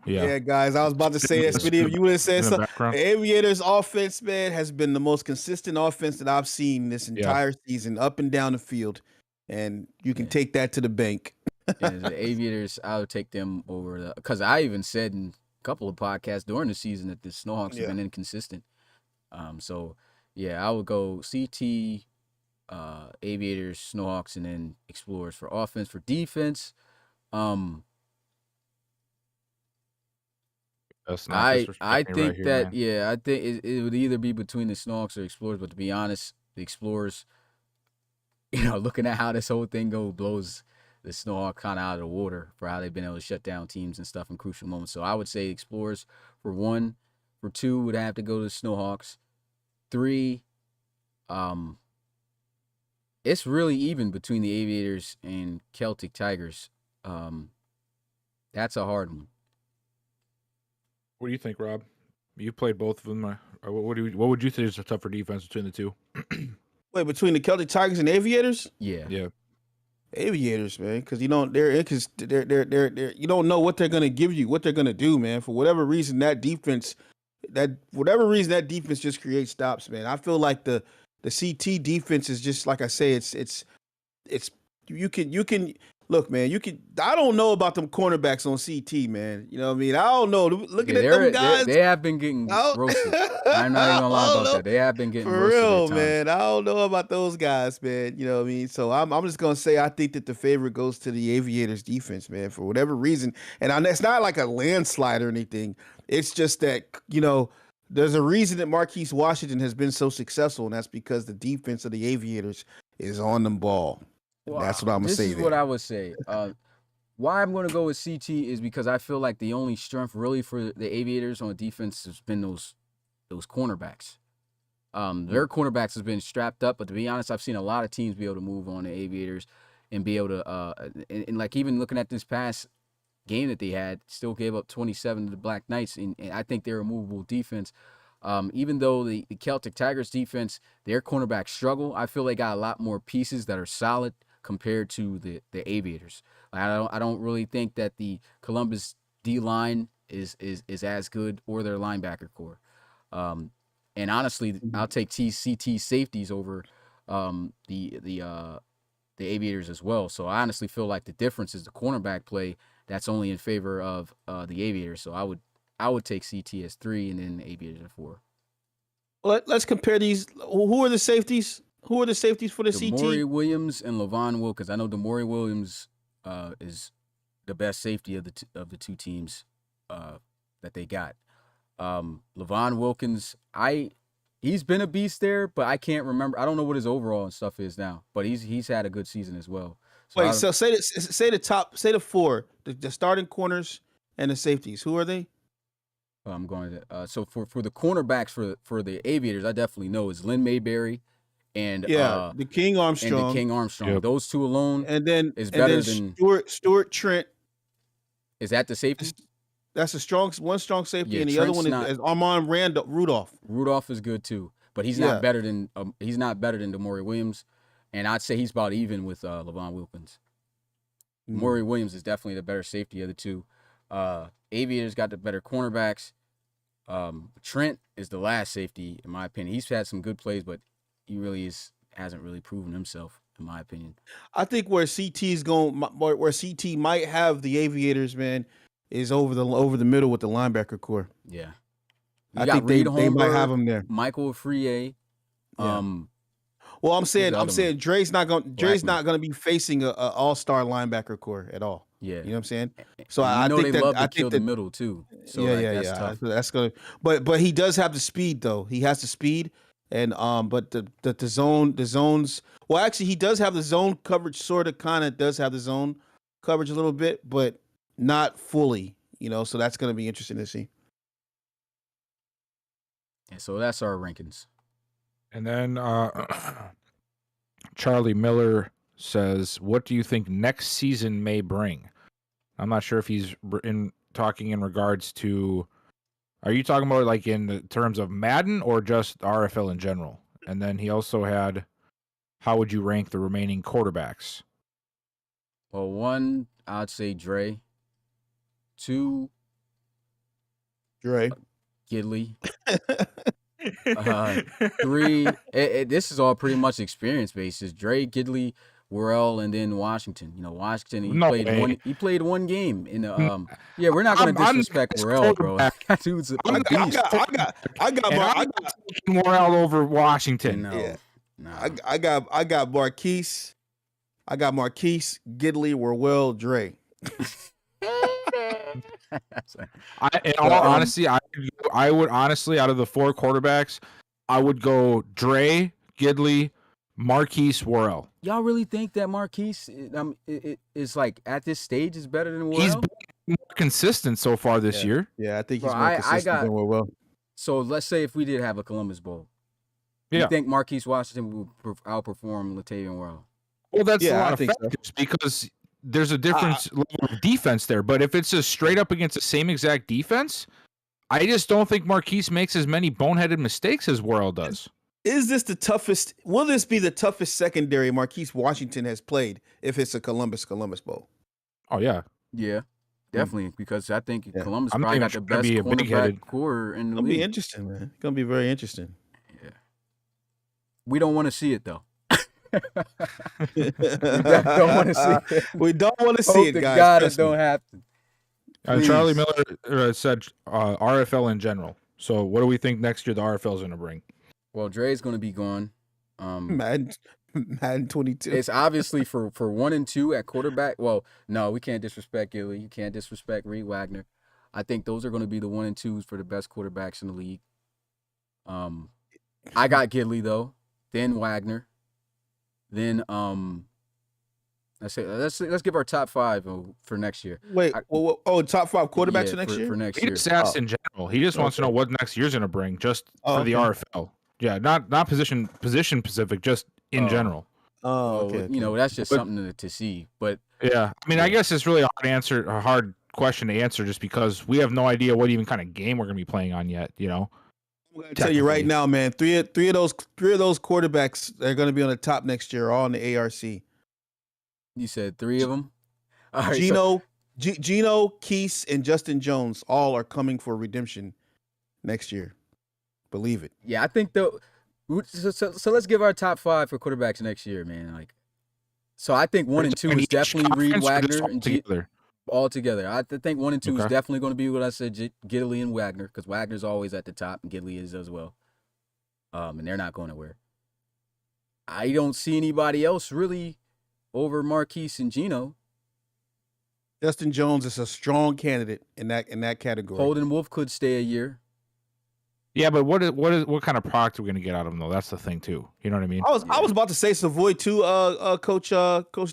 Yeah, guys, I was about to say that. Speedy, if you would have said In the something. background. The Aviators' offense, man, has been the most consistent offense that I've seen this entire season, up and down the field, and you can take that to the bank. Yeah, the Aviators, I would take them over because I even said in couple of podcasts during the season that the Snowhawks Yeah. have been inconsistent. So yeah, I would go CT, Aviators, Snowhawks, and then Explorers for offense. For defense, That's not I disrespect me right think here, that man. I think it would either be between the Snowhawks or Explorers. But to be honest, the Explorers, looking at how this whole thing blows the Snowhawk kind of out of the water for how they've been able to shut down teams and stuff in crucial moments. So I would say Explorers for 1. For 2 would have to go to the Snowhawks. 3, it's really even between the Aviators and Celtic Tigers. That's a hard one. What do you think, Rob? You played both of them. What would you say is a tougher defense between the two? Wait, between the Celtic Tigers and Aviators? Yeah. Yeah. Aviators, man, because you don't you don't know what they're gonna give you, what they're gonna do, man. For whatever reason, that defense just creates stops, man. I feel like the CT defense is just like I say, it's you can look, man. I don't know about them cornerbacks on CT, man. You know what I mean? I don't know. Looking at them guys, they have been getting roasted. I'm not even gonna lie about that. They have been getting for roasted real, at times. man. I don't know about those guys, man. You know what I mean? So I'm just gonna say I think that the favorite goes to the Aviators defense, man, for whatever reason. And it's not like a landslide or anything. It's just that there's a reason that Marquise Washington has been so successful, and that's because the defense of the Aviators is on the ball. Well, that's what I'm gonna say. This is what I would say. Why I'm going to go with CT is because I feel like the only strength really for the Aviators on defense has been those cornerbacks. Their cornerbacks has been strapped up, but to be honest, I've seen a lot of teams be able to move on the Aviators and be able to and like even looking at this past game that they had, still gave up 27 to the Black Knights, and I think they're a movable defense. Even though the Celtic Tigers defense, their cornerbacks struggle, I feel they got a lot more pieces that are solid compared to the Aviators. I don't really think that the Columbus D line is as good, or their linebacker core. And honestly, I'll take CT safeties over the Aviators as well. So I honestly feel like the difference is the cornerback play that's only in favor of the Aviators. So I would take CT as 3 and then the Aviators at 4. Let's compare these. Who are the safeties? Who are the safeties for the CT? Demore Williams and Levon Wilkins. I know Demore Williams is the best safety of the two teams that they got. Levon Wilkins, he's been a beast there, but I can't remember. I don't know what his overall and stuff is now, but he's had a good season as well. So so say the 4, the starting corners and the safeties. Who are they? I'm going to so for the cornerbacks for the Aviators, I definitely know is Lynn Mayberry and the King Armstrong. And the King Armstrong. Yep. Those two alone is better than Stuart Trent. Is that the safety? That's one strong safety, and the Trent's other one is Armand Rudolph. Rudolph is good too, but he's not better than Demore Williams, and I'd say he's about even with Levon Wilkins. Demore Williams is definitely the better safety of the two. Aviators got the better cornerbacks. Trent is the last safety, in my opinion. He's had some good plays, but he really hasn't really proven himself, in my opinion. I think where CT might have the Aviators, man, is over the middle with the linebacker core. Yeah, I think they might have him there. Michael Frier. Well, I'm saying Dre's not gonna be facing a all-star linebacker core at all. Yeah, you know what I'm saying. So I think they love to kill the middle too. So that's tough. That's gonna. But he does have the speed though. He has the speed, and but the zones. Well, actually, he does have the zone coverage. Sort of, kind of does have the zone coverage a little bit, but not fully. So that's gonna be interesting to see. And so that's our rankings. And then Charlie Miller says, "What do you think next season may bring?" I'm not sure if he's talking in regards to. Are you talking about like in the terms of Madden or just RFL in general? And then he also had, how would you rank the remaining quarterbacks? Well, 1, I'd say Dre. 2, Dre. Gidley. 3, this is all pretty much experience basis. Dre, Gidley, Worrell, and then Washington. Washington. He No played way. one. He played one game in the. Yeah, we're not gonna disrespect Worrell, bro. That dude's a beast. I got Morale over Washington. No, I got Marquise. I got Marquise, Gidley, Worrell, Dre. In all honesty, I would honestly, out of the 4 quarterbacks, I would go Dre, Gidley, Marquise, Worrell. Y'all really think that Marquise is like at this stage is better than Worrell? He's been more consistent so far this year. Yeah, I think he's Bro, more consistent than Worrell. So let's say if we did have a Columbus Bowl, Yeah. you think Marquise Washington will outperform Latavian Worrell? Well, that's a Yeah, I lot of think so. factors because there's a different level of defense there. But if it's just straight up against the same exact defense, I just don't think Marquise makes as many boneheaded mistakes as Worrell does. Is this the toughest? Will this be the toughest secondary Marquise Washington has played if it's a Columbus Bowl? Oh yeah, Yeah, definitely. Because I think Yeah. Columbus I'm probably not got the even sure best it'd be a big-headed- cornerback core in the It'll be league. interesting, man. It's gonna be very interesting. We don't want to see it though. We don't want to see it. We don't want to see Hope it, to guys. God it Trust me. don't happen. Charlie Please. Miller said RFL in general. So what do we think next year the RFL is going to bring? Well, Dre's going to be gone. Madden 22. It's obviously for 1 and 2 at quarterback. Well, no, we can't disrespect Gilly. You can't disrespect Reed Wagner. I think those are going to be the 1 and 2s for the best quarterbacks in the league. I got Gidley though, then Wagner, then let's give our top 5 for next year. Wait, top 5 quarterbacks Yeah, for next year? For next He year. just asked in general. He just wants to know what next year's going to bring, just for the RFL. Yeah, not position specific, just in general. Oh, So, okay. that's just something to see. But Yeah, I mean, I guess it's really a hard question to answer, just because we have no idea what even kind of game we're going to be playing on yet. I'm gonna tell you right now, man. Three of those quarterbacks that are going to be on the top next year are all in the ARC. you said 3 of them. All right, Gino, Keese, and Justin Jones all are coming for redemption next year. Believe it. Yeah, I think so let's give our top 5 for quarterbacks next year, man. So I think 1 and 2 is definitely Reed Wagner and together. all together. I think 1 and 2 is Okay. definitely going to be what I said, Gidley and Wagner, because Wagner's always at the top and Gidley is as well. And they're not going nowhere. I don't see anybody else really over Marquise and Gino. Justin Jones is a strong candidate in that category. Holden Wolf could stay a year. Yeah, but what kind of product are we going to get out of him though? That's the thing too. You know what I mean? I was about to say Savoy too, Coach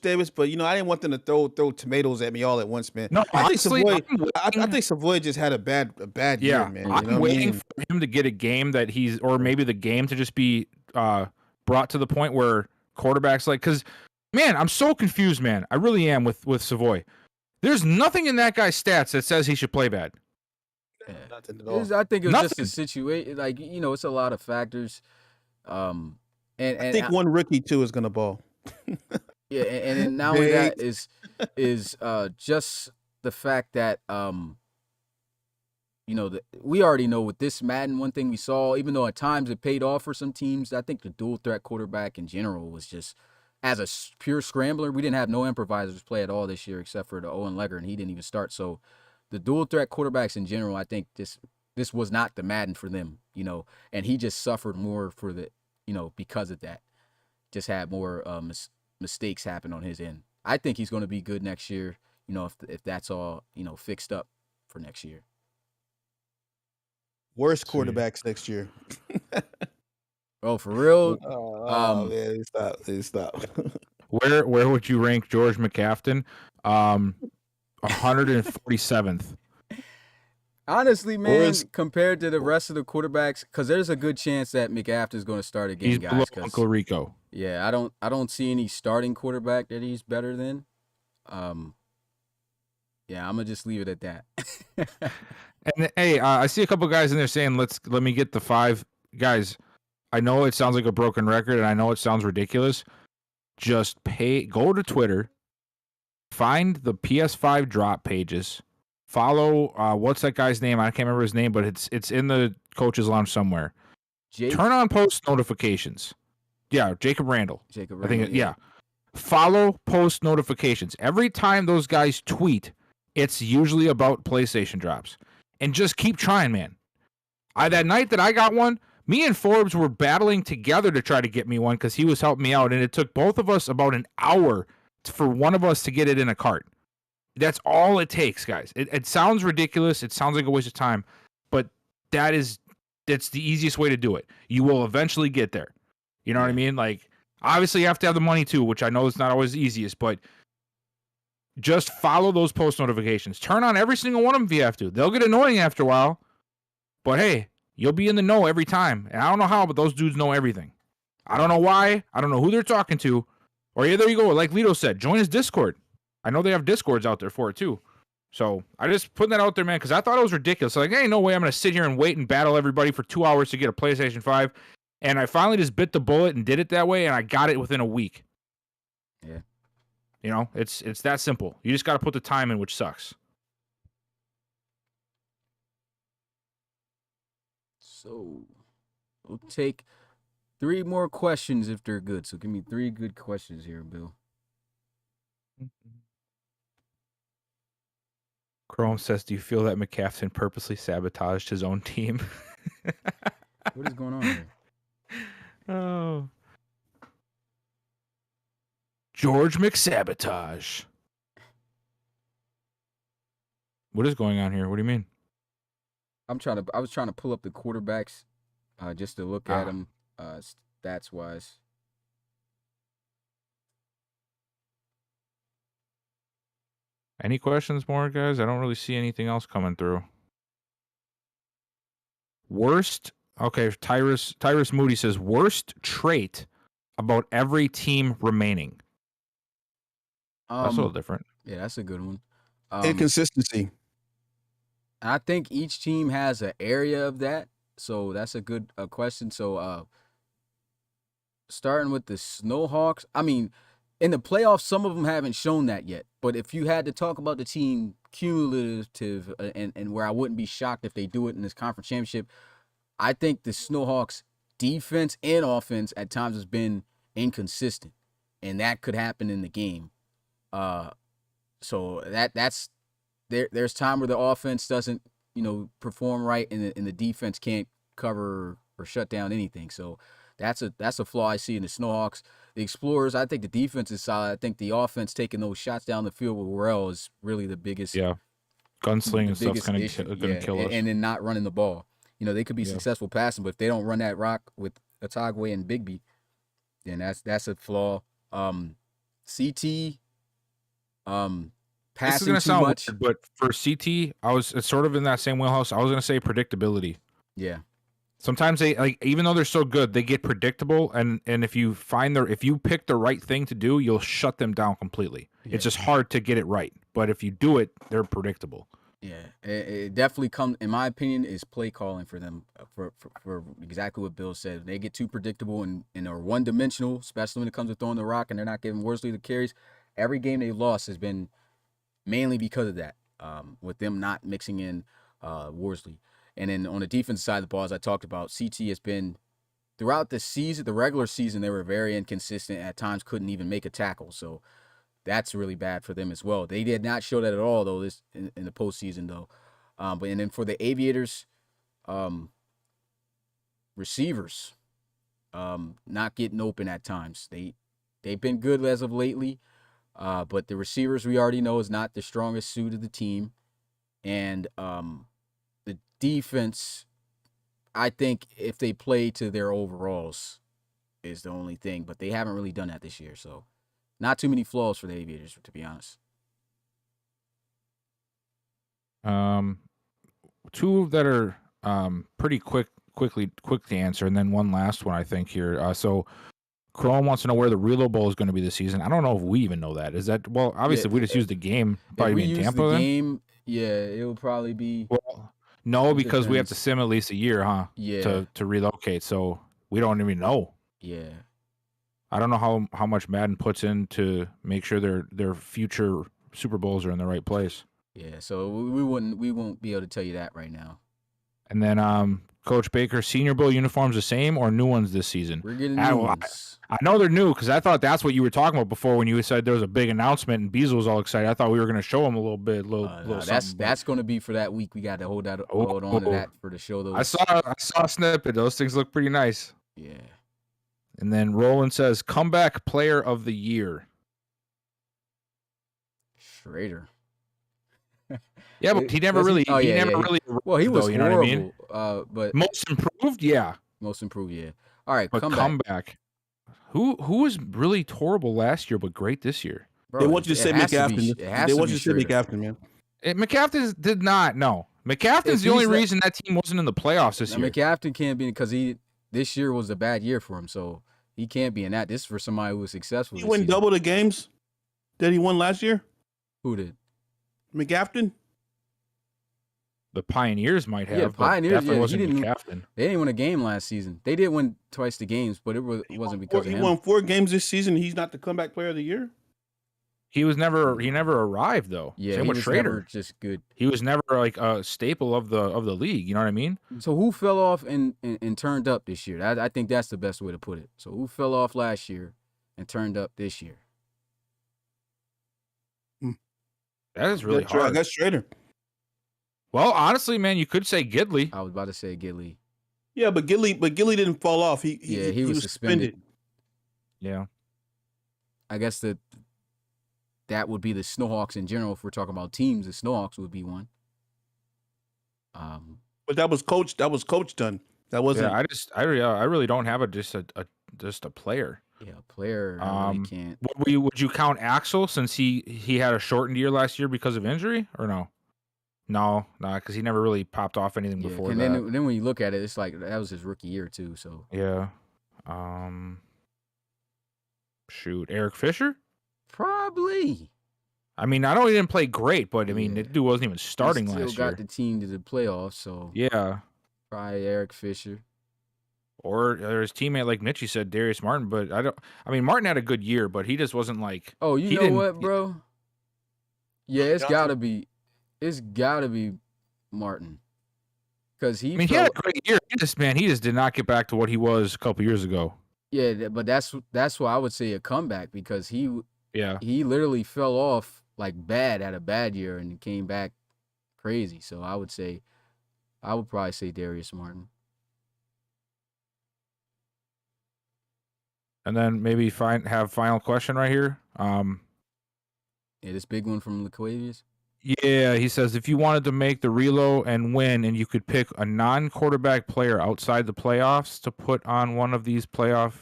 Davis, but I didn't want them to throw tomatoes at me all at once, man. No, I honestly, think Savoy just had a bad year, man. I'm waiting for him to get a game that or maybe the game to just be brought to the point where quarterbacks because man, I'm so confused, man. I really am with Savoy. There's nothing in that guy's stats that says he should play bad. Nothing at all. I think it was Nothing. just a situation. It's a lot of factors. And I think one rookie too is gonna ball. Yeah, and not only that is just the fact that we already know with this Madden, one thing we saw, even though at times it paid off for some teams, I think the dual threat quarterback in general was just as a pure scrambler. We didn't have no improvisers play at all this year except for the Owen Legger, and he didn't even start. So the dual threat quarterbacks in general, I think this was not the Madden for them, and he just suffered more for the, because of that. Just had more mistakes happen on his end. I think he's going to be good next year, if that's all, fixed up for next year. Worst quarterbacks next year. Oh, for real? Man, stop. Where would you rank George McCafton? 147th. Honestly, man, compared to the rest of the quarterbacks, because there's a good chance that McAfter's going to start again, He's below guys. Uncle Rico. Yeah, I don't see any starting quarterback that he's better than. Yeah, I'm gonna just leave it at that. And hey, I see a couple guys in there saying, let me get the 5 guys. I know it sounds like a broken record, and I know it sounds ridiculous. Just go to Twitter, find the PS5 drop pages, follow what's that guy's name? I can't remember his name, but it's in the coach's lounge somewhere. Turn on post notifications. Yeah, Jacob Randall. Jacob I think Randall, yeah. follow post notifications. Every time those guys tweet, it's usually about PlayStation drops. And just keep trying, man. That night that I got one, me and Forbes were battling together to try to get me one because he was helping me out, and it took both of us about an hour for one of us to get it in a cart. That's all it takes, guys. It sounds ridiculous. It sounds like a waste of time, but that's the easiest way to do it. You will eventually get there. You know what I mean? Like, obviously, you have to have the money too, which I know is not always the easiest, but just follow those post notifications. Turn on every single one of them if you have to. They'll get annoying after a while, but hey, you'll be in the know every time. And I don't know how, but those dudes know everything. I don't know why. I don't know who they're talking to. Or yeah, there you go. Like Lito said, join his Discord. I know they have Discords out there for it too. So I just put that out there, man, because I thought it was ridiculous. Like, hey, no way I'm going to sit here and wait and battle everybody for 2 hours to get a PlayStation 5. And I finally just bit the bullet and did it that way, and I got it within a week. Yeah. You know, it's that simple. You just got to put the time in, which sucks. So we'll take 3 more questions if they're good. So give me 3 good questions here, Bill. Chrome says, do you feel that McCaffrey purposely sabotaged his own team? What is going on here? Oh. George McSabotage. What is going on here? What do you mean? I was trying to pull up the quarterbacks just to look at them stats wise. Any questions more, guys? I don't really see anything else coming through. Worst, okay, Tyrus Moody says, worst trait about every team remaining. That's a little different. Yeah, that's a good one. Inconsistency. I think each team has an area of that, so that's a good question. So, starting with the Snowhawks, I mean, in the playoffs, some of them haven't shown that yet. But if you had to talk about the team cumulative and where I wouldn't be shocked if they do it in this conference championship, I think the Snowhawks defense and offense at times has been inconsistent, and that could happen in the game. So that's there's time where the offense doesn't, perform right, and the defense can't cover or shut down anything. So that's a flaw I see in the Snowhawks. The Explorers, I think the defense is solid. I think the offense taking those shots down the field with Relo is really the biggest. Yeah, gunsling and stuff's going to kill us. And then not running the ball. They could be successful passing, but if they don't run that rock with Otagwe and Bigby, then that's a flaw. CT, passing this is going to too sound much. weird, but for CT, it's sort of in that same wheelhouse. I was going to say predictability. Yeah. Sometimes they even though they're so good, they get predictable, and if you pick the right thing to do, you'll shut them down completely. Yeah. It's just hard to get it right, but if you do it, they're predictable. Yeah, it definitely comes, in my opinion, is play calling for them for exactly what Bill said. They get too predictable and are one dimensional, especially when it comes to throwing the rock, and they're not giving Worsley the carries. Every game they lost has been mainly because of that, with them not mixing in Worsley. And then on the defensive side of the ball, as I talked about, CT has been, throughout the season, the regular season, they were very inconsistent. At times, couldn't even make a tackle. So that's really bad for them as well. They did not show that at all, though, in the postseason, though. And then for the Aviators, receivers, not getting open at times. They've been good as of lately, but the receivers we already know is not the strongest suit of the team. And the defense, I think if they play to their overalls is the only thing, but they haven't really done that this year. So not too many flaws for the Aviators, to be honest. Two that are pretty quick to answer, and then one last one I think here. So Chrome wants to know where the Relo Bowl is going to be this season. I don't know if we even know that. Is that, well, obviously if we just use the game, probably be in Tampa. The game, yeah, it will probably be. Well, no, because we have to sim at least a year, huh? Yeah. To relocate, so we don't even know. Yeah. I don't know how much Madden puts in to make sure their future Super Bowls are in the right place. Yeah, so we won't be able to tell you that right now. And then Coach Baker, Senior Bowl uniforms the same or new ones this season? We're getting new ones. I know they're new because I thought that's what you were talking about before when you said there was a big announcement and Beazle was all excited. I thought we were going to show him a little bit, No, that's going to be for that week. We got to hold on to that for the show. Those. I saw a snippet. Those things look pretty nice. Yeah. And then Roland says, comeback player of the year. Schrader. Yeah, but he never really. Well, he was though, you know horrible. what I mean? But most improved, yeah. Most improved, yeah. All right, but comeback. Who was really horrible last year but great this year? Bro, they want you to say McCaffrey. They want you to say McCaffrey, man. McCaffrey did not. No, McCaffrey's the only reason that team wasn't in the playoffs this year. McCaffrey can't be because this year was a bad year for him, so he can't be in that. This is for somebody who was successful. He won double the games that he won last year. Who did? McCaffrey. The Pioneers might have. Yeah, Pioneers. Yeah, wasn't they didn't win a game last season. They did win twice the games, but wasn't because of him. He won 4 games this season. He's not the comeback player of the year. He never arrived though. Yeah, same he with was Schrader. Never just good. He was never like a staple of the league. You know what I mean? So who fell off and turned up this year? I think that's the best way to put it. So who fell off last year and turned up this year? That is really hard. I got Schrader. Well, honestly, man, you could say Gidley. I was about to say Gidley. Yeah, but Gidley didn't fall off. He was suspended. Yeah. I guess that would be the Snowhawks in general. If we're talking about teams, the Snowhawks would be one. But that was coach done. That wasn't. Yeah, I really don't have just a player. Yeah, a player. I really can't. Would you count Axel since he had a shortened year last year because of injury or no? No, because he never really popped off anything before and that. Then when you look at it, it's like that was his rookie year too. So yeah. Shoot, Eric Fisher? Probably. I mean, I know he didn't play great, but I mean, the dude wasn't even starting last year. He still got the team to the playoffs, so yeah. Probably Eric Fisher. Or his teammate, like Mitchie said, Darius Martin. But I mean, Martin had a good year, but he just wasn't like. Oh, you know what, bro? Yeah, it's gotta be Martin. Because he had a great year. He just did not get back to what he was a couple years ago. Yeah, but that's why I would say a comeback because he literally fell off like bad, had a bad year, and came back crazy. So I would probably say Darius Martin. And then maybe have final question right here. Yeah, this big one from LaQuavius. Yeah, he says if you wanted to make the Relo and win, and you could pick a non-quarterback player outside the playoffs to put on one of these playoff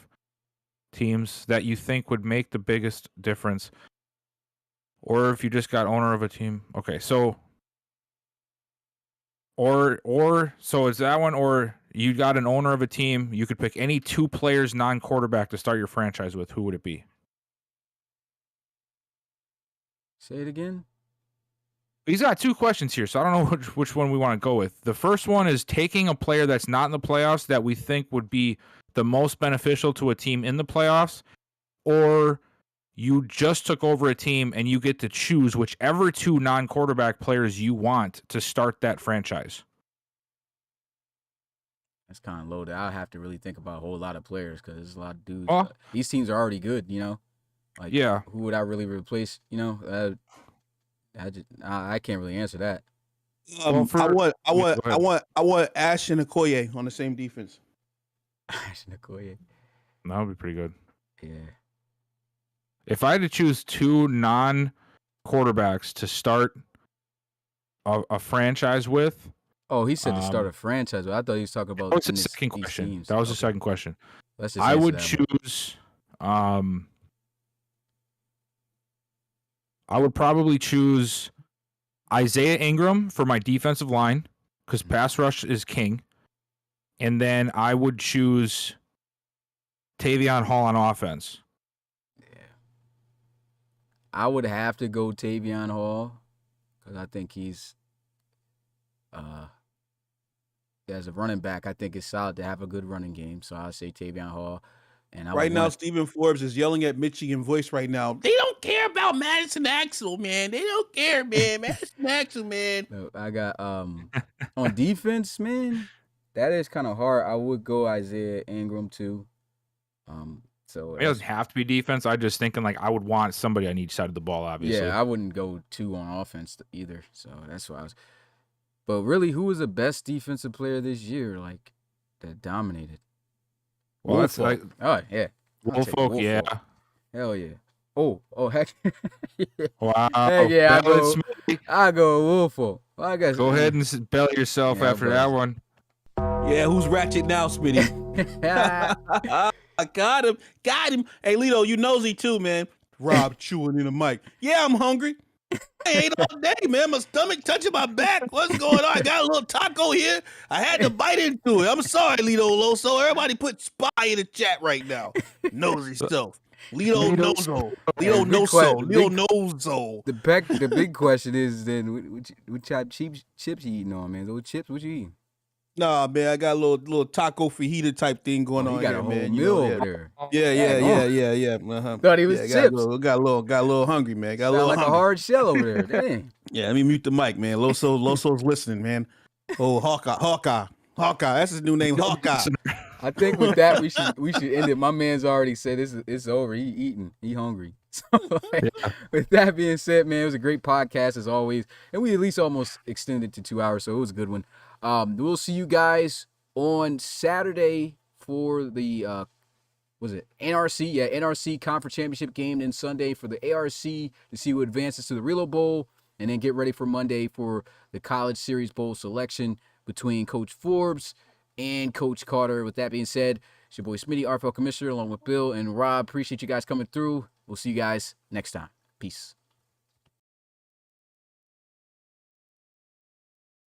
teams that you think would make the biggest difference, or if you just got owner of a team. Okay, so so it's that one, or you got an owner of a team, you could pick any 2 players non-quarterback to start your franchise with. Who would it be? Say it again. He's got 2 questions here, so I don't know which one we want to go with. The first one is taking a player that's not in the playoffs that we think would be the most beneficial to a team in the playoffs, or you just took over a team and you get to choose whichever 2 non-quarterback players you want to start that franchise. That's kind of loaded. I'll have to really think about a whole lot of players because there's a lot of dudes. These teams are already good, you know? Like, yeah. Who would I really replace, you know? I can't really answer that. I want Ash and Okoye on the same defense. Ash and Okoye. That would be pretty good. Yeah. If I had to choose 2 non-quarterbacks to start a franchise with. Oh, he said to start a franchise. I thought he was talking about. That was the second question. That was the second question. I would choose. I would probably choose Isaiah Ingram for my defensive line because pass rush is king. And then I would choose Tavion Hall on offense. Yeah. I would have to go Tavion Hall because I think he's, as a running back, I think it's solid to have a good running game. So I'll say Tavion Hall. And I Right would now, want, Stephen Forbes is yelling at Michigan voice right now. They don't care about Madison Axel, man. They don't care, man. Madison Axel, man. no, I got on defense, man. That is kind of hard. I would go Isaiah Ingram too. So It doesn't have to be defense. I just thinking like I would want somebody on each side of the ball. Obviously, yeah, I wouldn't go 2 on offense either. So that's why I was. But really, who was the best defensive player this year? Like that dominated. Well, that's like Oh yeah, I'll take Woolfolk, yeah. Woolfolk. Hell yeah. Oh heck. Wow. Heck yeah, Bell and Smitty. I go Woolfolk. Well, I guess Go ahead and belly yourself Yeah, after but- that one. Yeah, who's ratchet now, Smitty? I got him. Got him. Hey, Lito, you nosy too, man. Rob chewing in the mic. Yeah, I'm hungry. I ate all day, man. My stomach touching my back. What's going on? I got a little taco here. I had to bite into it. I'm sorry, Lito Loso. Everybody put spy in the chat right now. Nosy stuff. Lito Nozo. Lito big Noso. que- Lito big- Nozo. the big question is then what type chips you eating on, man? Those chips, what you eating? Nah, man, I got a little taco fajita type thing going Oh, on you got here, a whole man. meal You know, over there. yeah. Uh-huh. Thought he was yeah, chips. Got a little hungry, man. Got a Sound little like hungry. a hard shell over there. Dang. Yeah, let me mute the mic, man. Loso's listening, man. Oh, Hawkeye. That's his new name, Hawkeye. I think with that we should end it. My man's already said it's over. He eating. He hungry. So with that being said, man, it was a great podcast as always, and we at least almost extended to 2 hours, so it was a good one. We'll see you guys on Saturday for the was it NRC? Yeah, NRC Conference Championship game, and Sunday for the ARC to see who advances to the Relo Bowl, and then get ready for Monday for the College Series Bowl selection between Coach Forbes and Coach Carter. With that being said, it's your boy Smitty, RFL Commissioner, along with Bill and Rob. Appreciate you guys coming through. We'll see you guys next time. Peace.